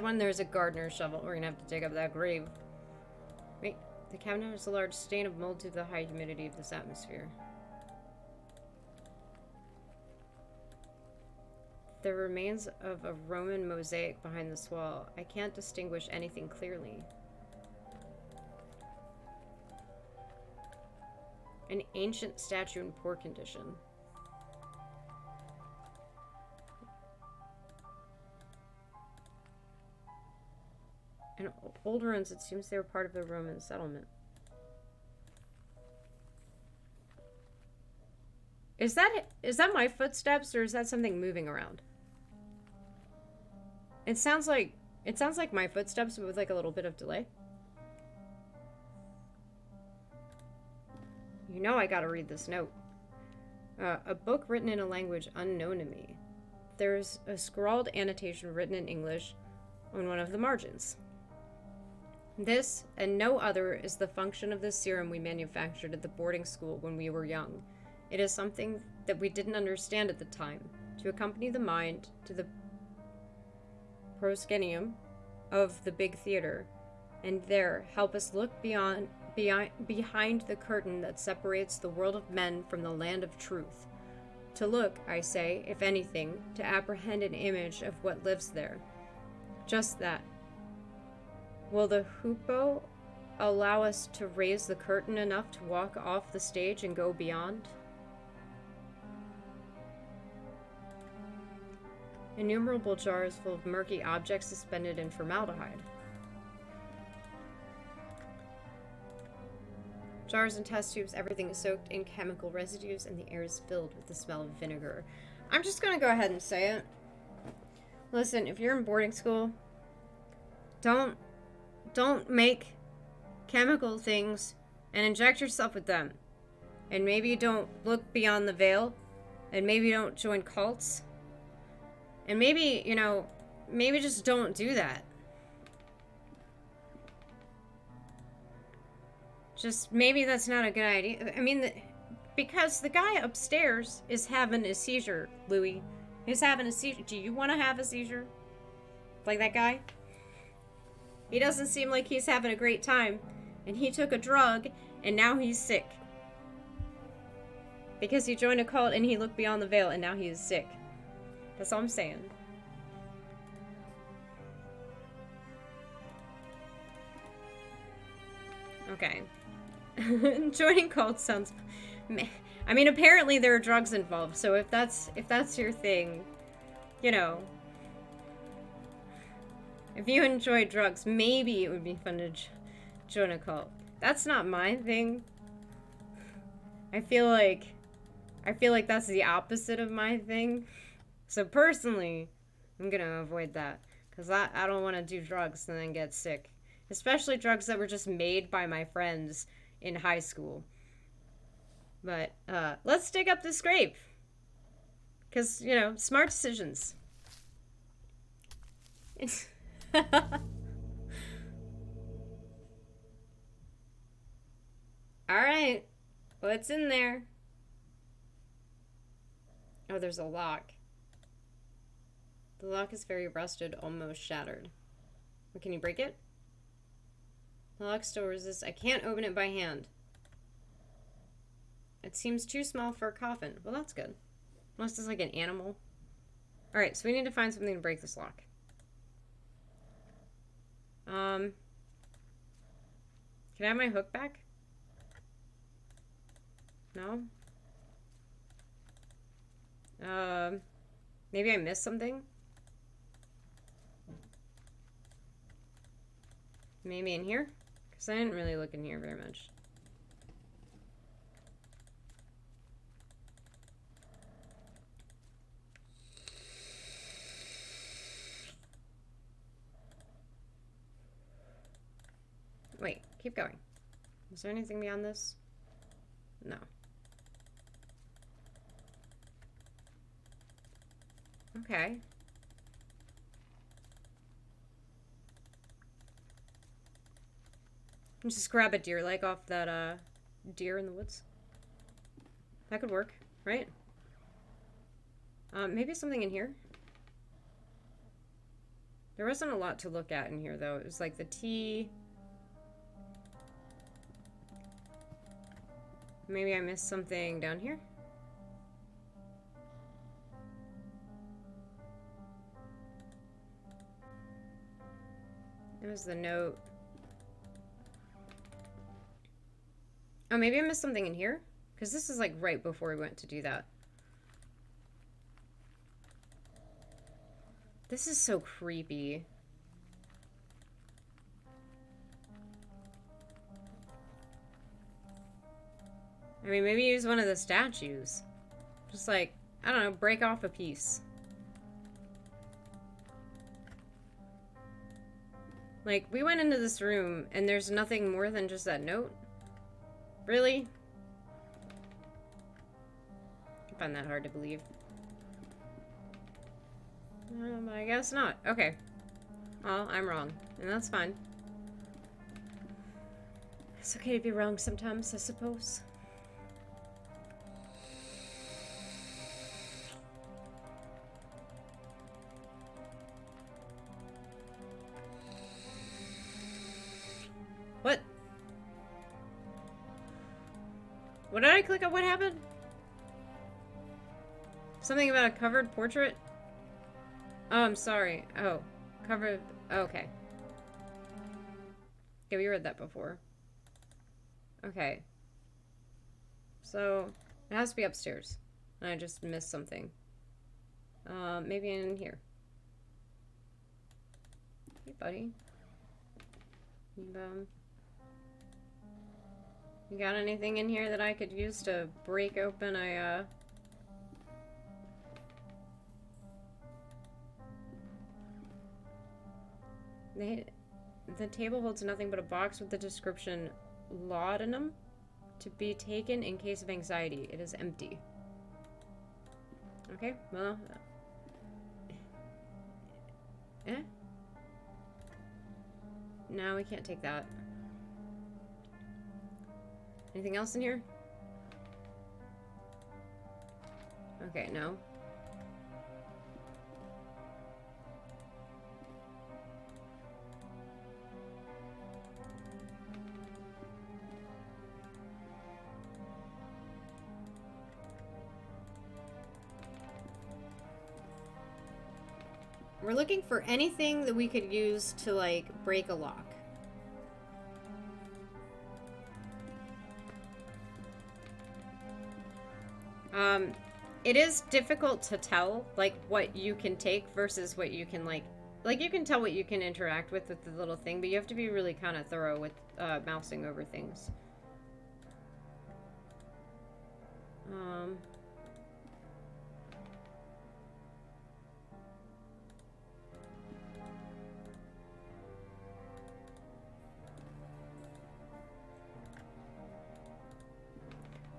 one there's a gardener's shovel. We're gonna have to dig up that grave. Wait, the cabinet has a large stain of mold due to the high humidity of this atmosphere. The remains of a Roman mosaic behind this wall. I can't distinguish anything clearly. An ancient statue in poor condition. And old ruins, it seems they were part of the Roman settlement. Is that my footsteps, or is that something moving around? It sounds like my footsteps, but with like a little bit of delay. You know I gotta read this note. A book written in a language unknown to me. There's a scrawled annotation written in English on one of the margins. This, and no other, is the function of the serum we manufactured at the boarding school when we were young. It is something that we didn't understand at the time, to accompany the mind to the proscenium of the big theater, and there help us look behind the curtain that separates the world of men from the land of truth. To look, I say, if anything, to apprehend an image of what lives there. Just that. Will the hoopoe allow us to raise the curtain enough to walk off the stage and go beyond? Innumerable jars full of murky objects suspended in formaldehyde. Jars and test tubes, everything is soaked in chemical residues, and the air is filled with the smell of vinegar. I'm just gonna go ahead and say it. Listen, if you're in boarding school, don't make chemical things and inject yourself with them. And maybe don't look beyond the veil. And maybe don't join cults. And maybe, you know, maybe just don't do that. Just maybe that's not a good idea. I mean, because the guy upstairs is having a seizure, Louis. He's having a seizure. Do you want to have a seizure? Like that guy? He doesn't seem like he's having a great time. And he took a drug, and now he's sick. Because he joined a cult and he looked beyond the veil, and now he is sick. That's all I'm saying. Okay. Joining cults sounds... I mean, apparently there are drugs involved, so if that's your thing, you know... If you enjoy drugs, maybe it would be fun to join a cult. That's not my thing. I feel like that's the opposite of my thing. So personally, I'm gonna avoid that. Because I don't want to do drugs and then get sick. Especially drugs that were just made by my friends in high school. But, let's dig up this grave. Because, you know, smart decisions. Alright. What's in there? Oh, there's a lock. The lock is very rusted, almost shattered. Can you break it? The lock still resists. I can't open it by hand. It seems too small for a coffin. Well, that's good. Unless it's like an animal. Alright, so we need to find something to break this lock. Can I have my hook back? No? Maybe I missed something? Maybe in here? Because I didn't really look in here very much. Wait, keep going. Is there anything beyond this? No. Okay. Just grab a deer leg off that deer in the woods. That could work, right? Maybe something in here. There wasn't a lot to look at in here, though. It was like the tea. Maybe I missed something down here. It was the note. Oh, maybe I missed something in here? Because this is like right before we went to do that. This is so creepy. I mean, maybe use one of the statues. Just like, I don't know, break off a piece. Like, we went into this room and there's nothing more than just that note? Really? I find that hard to believe. I guess not. Okay. Well, I'm wrong. And that's fine. It's okay to be wrong sometimes, I suppose. What? What did I click on? What happened? Something about a covered portrait? Oh, I'm sorry. Oh, covered. Oh, okay. Yeah, we read that before. Okay. So, it has to be upstairs. And I just missed something. Maybe in here. Hey, buddy. You got anything in here that I could use to break open a, The table holds nothing but a box with the description laudanum to be taken in case of anxiety. It is empty. Okay, well... No, we can't take that. Anything else in here? Okay, no. We're looking for anything that we could use to, like, break a lock. It is difficult to tell, like, what you can take versus what you can, like, you can tell what you can interact with the little thing, but you have to be really kind of thorough with, mousing over things.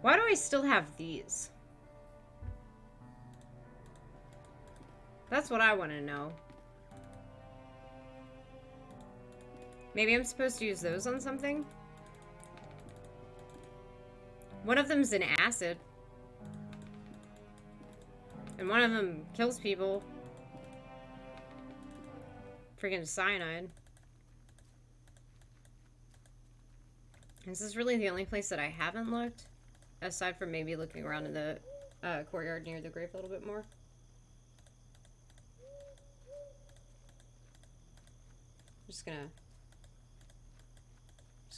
Why do I still have these? That's what I want to know. Maybe I'm supposed to use those on something? One of them's an acid. And one of them kills people. Freaking cyanide. Is this really the only place that I haven't looked? Aside from maybe looking around in the courtyard near the grave a little bit more. Just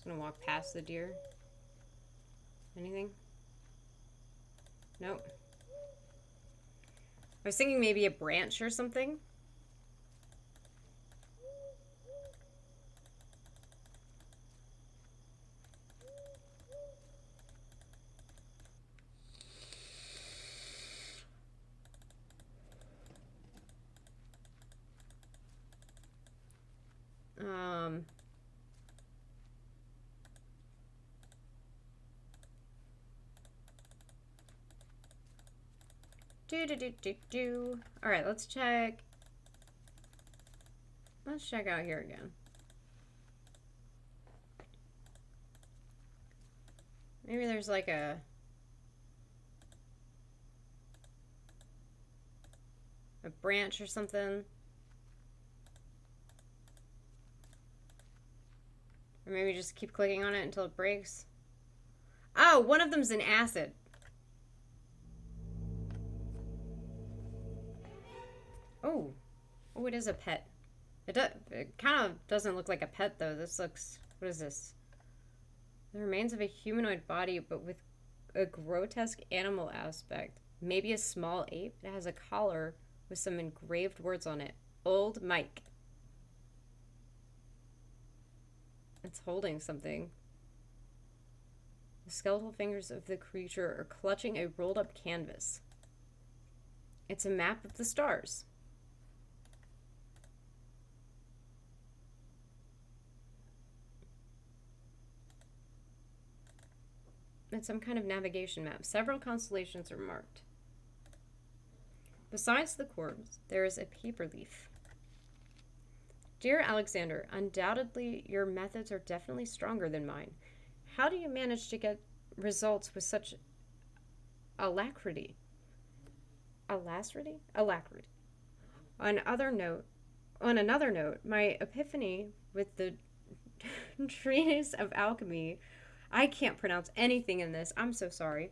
gonna walk past the deer. Anything? Nope. I was thinking maybe a branch or something. Alright, let's check. Let's check out here again. Maybe there's like a... branch or something. Or maybe just keep clicking on it until it breaks. Oh, one of them's an acid. Oh. Oh, it is a pet. It kind of doesn't look like a pet, though. This looks... What is this? The remains of a humanoid body, but with a grotesque animal aspect. Maybe a small ape. It has a collar with some engraved words on it. Old Mike. It's holding something. The skeletal fingers of the creature are clutching a rolled up canvas. It's a map of the stars. It's some kind of navigation map. Several constellations are marked. Besides the corpse, there is a paper leaf. Dear Alexander, undoubtedly your methods are definitely stronger than mine. How do you manage to get results with such alacrity? Alacrity? Alacrity. On another note, my epiphany with the treatise of alchemy, I can't pronounce anything in this, I'm so sorry,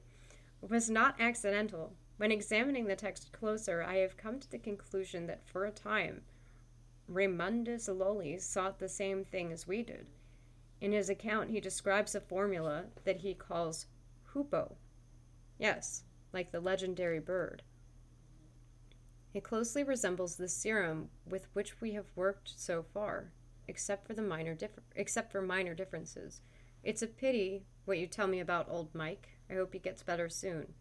was not accidental. When examining the text closer, I have come to the conclusion that for a time, Raymundus Lolli sought the same thing as we did. In his account, he describes a formula that he calls hoopoe. Yes, like the legendary bird. It closely resembles the serum with which we have worked so far, except for minor differences. It's a pity what you tell me about old Mike. I hope he gets better soon.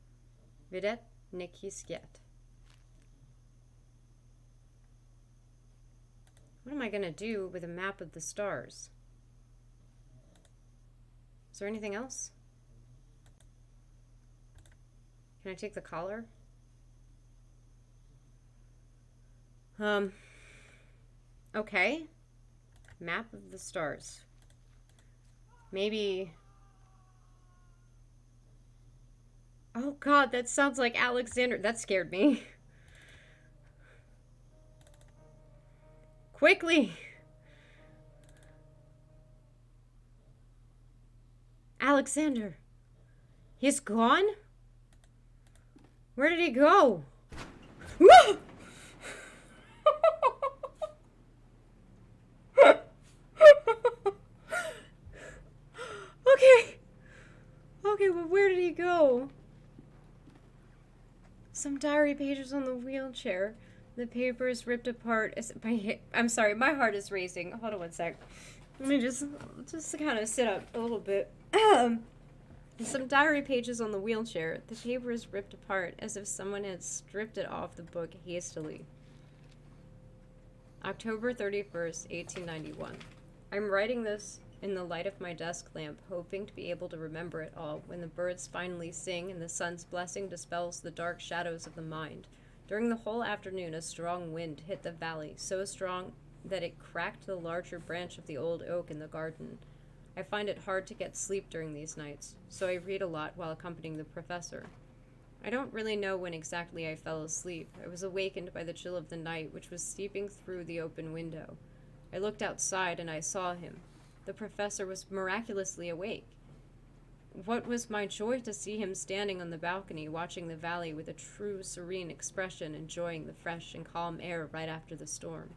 Videt neki skiet. What am I going to do with a map of the stars? Is there anything else? Can I take the collar? Okay. Map of the stars. Maybe... Oh god, that sounds like Alexander. That scared me. Quickly! Alexander. He's gone? Where did he go? Okay, well, where did he go? Some diary pages on the wheelchair. The paper is ripped apart. I'm sorry, my heart is racing. Hold on one sec. Let me just kind of sit up a little bit. Some diary pages on the wheelchair. The paper is ripped apart as if someone had stripped it off the book hastily. October 31st, 1891. I'm writing this in the light of my desk lamp, hoping to be able to remember it all when the birds finally sing and the sun's blessing dispels the dark shadows of the mind. During the whole afternoon, a strong wind hit the valley, so strong that it cracked the larger branch of the old oak in the garden. I find it hard to get sleep during these nights, so I read a lot while accompanying the professor. I don't really know when exactly I fell asleep. I was awakened by the chill of the night, which was seeping through the open window. I looked outside and I saw him. The professor was miraculously awake. What was my joy to see him standing on the balcony, watching the valley with a true serene expression, enjoying the fresh and calm air right after the storm.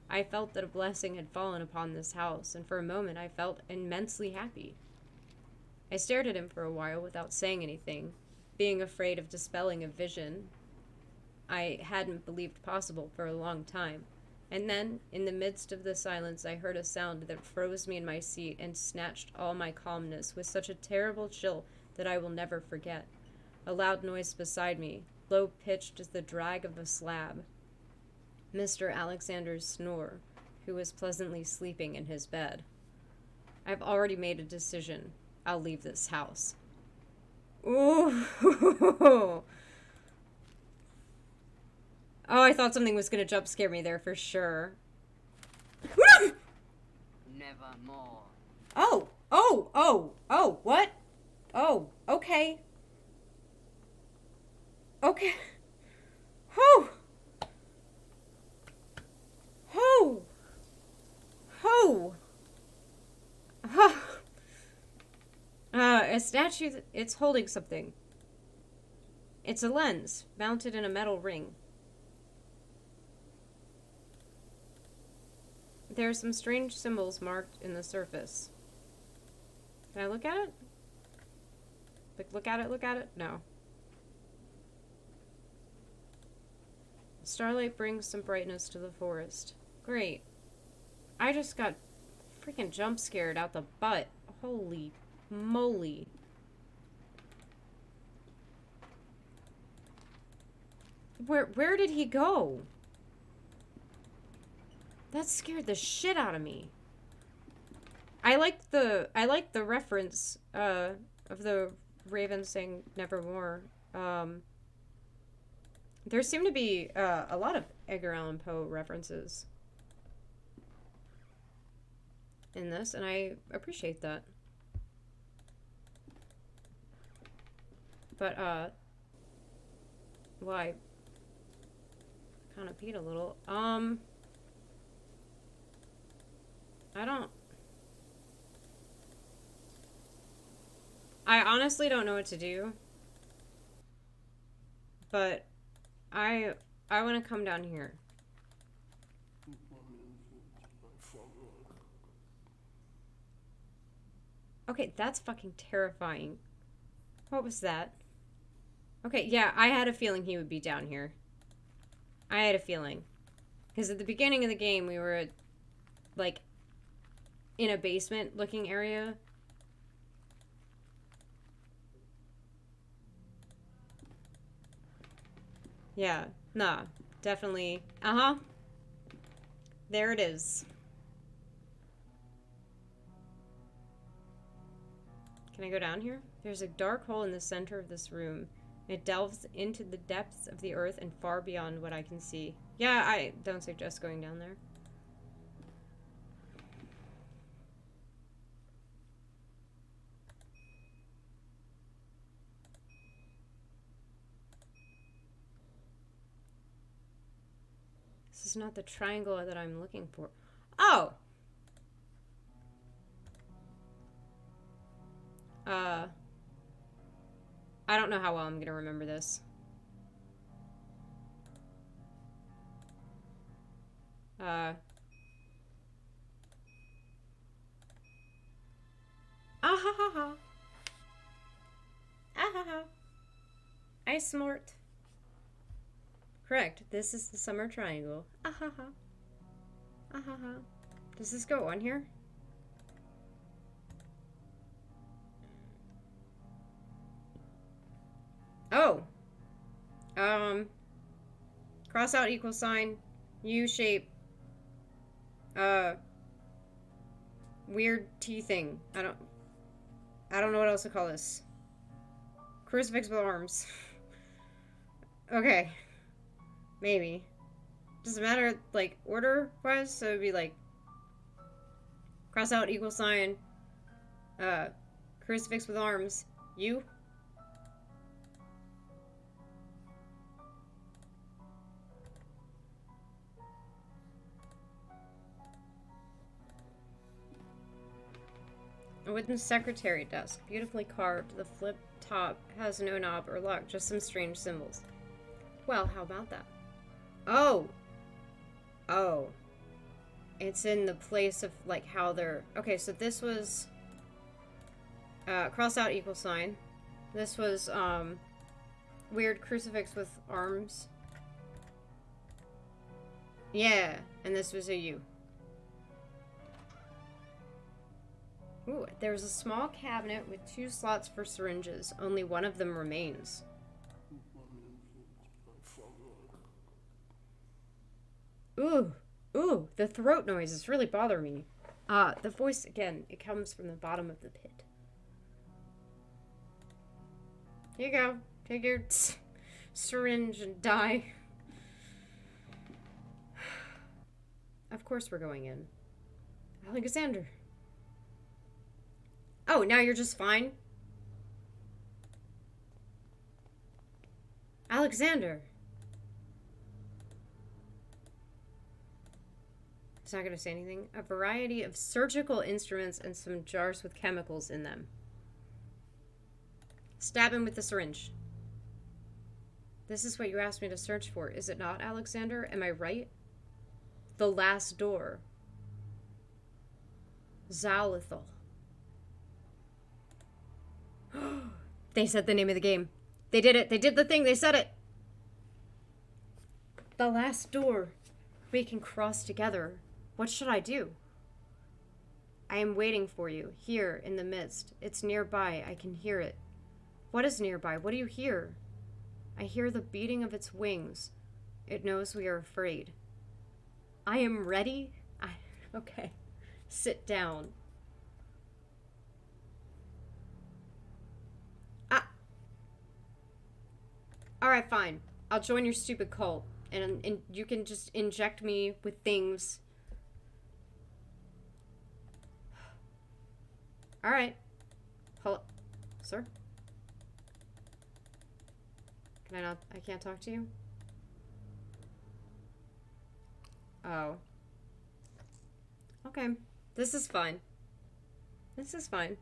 I felt that a blessing had fallen upon this house, and for a moment I felt immensely happy. I stared at him for a while without saying anything, being afraid of dispelling a vision I hadn't believed possible for a long time. And then, in the midst of the silence, I heard a sound that froze me in my seat and snatched all my calmness with such a terrible chill that I will never forget. A loud noise beside me, low-pitched as the drag of a slab. Mr. Alexander's snore, who was pleasantly sleeping in his bed. I've already made a decision. I'll leave this house. Ooh! Oh, I thought something was going to jump scare me there for sure. Nevermore. Oh, what? Oh, okay. Okay. Whew. Whew. Whew. A statue, it's holding something. It's a lens, mounted in a metal ring. There are some strange symbols marked in the surface. Can I look at it? Like, look at it? No. Starlight brings some brightness to the forest. Great. I just got freaking jump scared out the butt. Holy moly. Where did he go? That scared the shit out of me. I like the reference of the raven saying nevermore. There seem to be a lot of Edgar Allan Poe references in this, and I appreciate that. But well, I kind of peed a little. I honestly don't know what to do. But I want to come down here. Okay, that's fucking terrifying. What was that? Okay, yeah, I had a feeling he would be down here. I had a feeling. Because at the beginning of the game, we were, like, in a basement-looking area. Yeah. Nah. Definitely. Uh-huh. There it is. Can I go down here? There's a dark hole in the center of this room. It delves into the depths of the earth and far beyond what I can see. Yeah, I don't suggest going down there. This is not the triangle that I'm looking for. Oh! I don't know how well I'm gonna remember this. Ah ha ha ha. Ah ha ha. I smart. Correct. This is the summer triangle. Ah ha ha. Ah ha ha. Does this go on here? Oh. Cross out equal sign. U shape. Weird T thing. I don't know what else to call this. Crucifix with arms. Okay. Maybe. Does it matter, like, order-wise? So it'd be like cross out equal sign. Crucifix with arms. U. A wooden secretary desk, beautifully carved. The flip top has no knob or lock, just some strange symbols. Well, how about that? Oh! Oh. It's in the place of, like, how they're... Okay, so this was... cross out equal sign. This was, weird crucifix with arms. Yeah, and this was a U. Ooh, there's a small cabinet with 2 slots for syringes. Only one of them remains. Ooh, ooh, the throat noise is really bothering me. The voice, again, it comes from the bottom of the pit. Here you go. Take your syringe and die. Of course we're going in. Alexander. Oh, now you're just fine? Alexander. It's not going to say anything. A variety of surgical instruments and some jars with chemicals in them. Stab him with the syringe. This is what you asked me to search for, is it not, Alexander? Am I right? The last door. Zalithal. They said the name of the game. They did it. They did the thing. They said it. The last door. We can cross together. What should I do? I am waiting for you, here in the midst. It's nearby. I can hear it. What is nearby? What do you hear? I hear the beating of its wings. It knows we are afraid. I am ready? Okay. Sit down. Alright, fine. I'll join your stupid cult. And you can just inject me with things. Alright. Hello? Sir? Can I not? I can't talk to you? Oh. Okay. This is fine. This is fine.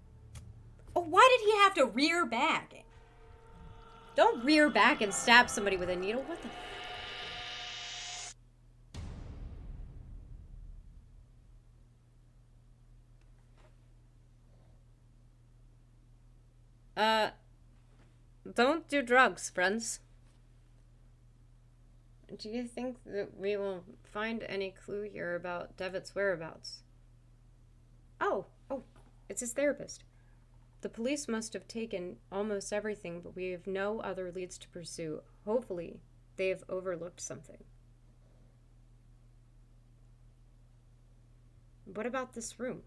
Oh, why did he have to rear back? Don't rear back and stab somebody with a needle. What the... Don't do drugs, friends. Do you think that we will find any clue here about Devitt's whereabouts? Oh, it's his therapist. The police must have taken almost everything, but we have no other leads to pursue. Hopefully, they've overlooked something. What about this room?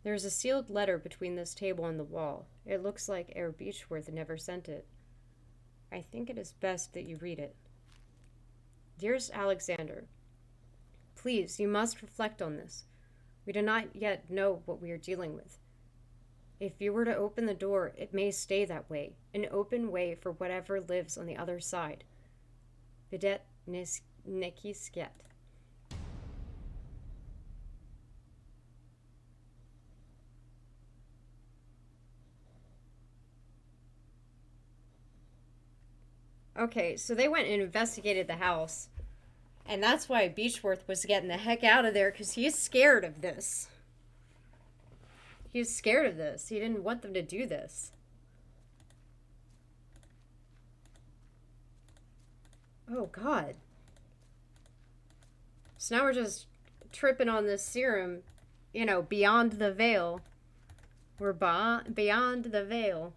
There's a sealed letter between this table and the wall. It looks like Herr Beechworth never sent it. I think it is best that you read it. Dearest Alexander, please, you must reflect on this. We do not yet know what we are dealing with. If you were to open the door, it may stay that way, an open way for whatever lives on the other side. Videt nekisket. Okay, so they went and investigated the house, and that's why Beechworth was getting the heck out of there, because he's scared of this. He's scared of this. He didn't want them to do this. Oh, God. So now we're just tripping on this serum, beyond the veil. We're beyond the veil.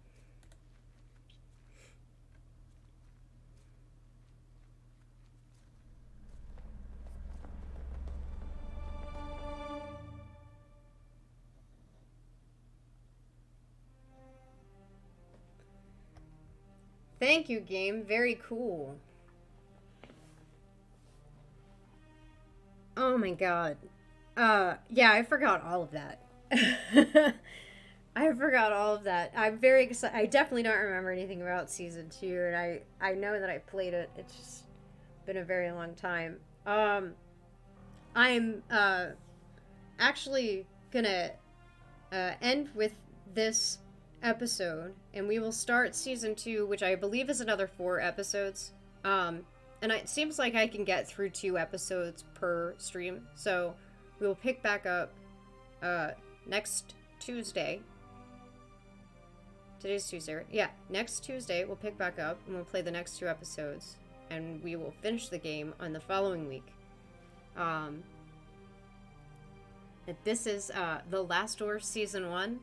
Thank you, game. Very cool. Oh my god. Yeah, I forgot all of that. I forgot all of that. I'm very excited. I definitely don't remember anything about season 2, and I know that I played it. It's just been a very long time. I'm actually gonna end with this episode, and we will start season 2, which I believe is another 4 episodes. And it seems like I can get through 2 episodes per stream, so we will pick back up next Tuesday. Today's Tuesday, right? Yeah, next Tuesday we'll pick back up and we'll play the next 2 episodes, and we will finish the game on the following week. This is The Last Door Season 1.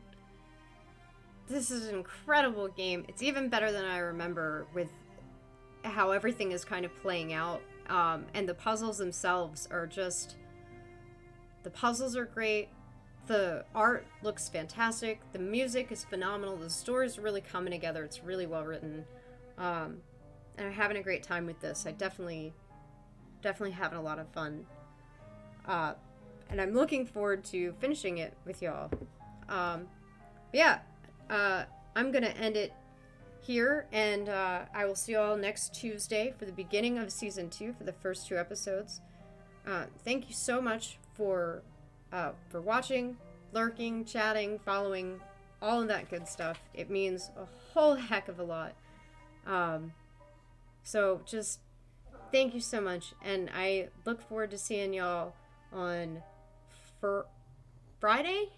This is an incredible game. It's even better than I remember with how everything is kind of playing out. And the puzzles themselves are just... The puzzles are great. The art looks fantastic. The music is phenomenal. The story is really coming together. It's really well written. And I'm having a great time with this. I definitely having a lot of fun. And I'm looking forward to finishing it with y'all. Yeah. I'm gonna end it here, and I will see you all next Tuesday for the beginning of season 2 for the first 2 episodes. Thank you so much for watching, lurking, chatting, following, all of that good stuff. It means a whole heck of a lot. So just thank you so much, and I look forward to seeing y'all on Friday?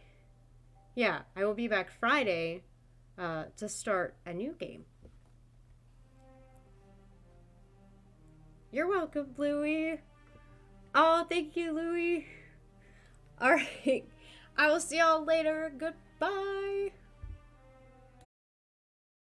Yeah, I will be back Friday to start a new game. You're welcome, Louie. Oh, thank you, Louie. All right. I will see y'all later. Goodbye.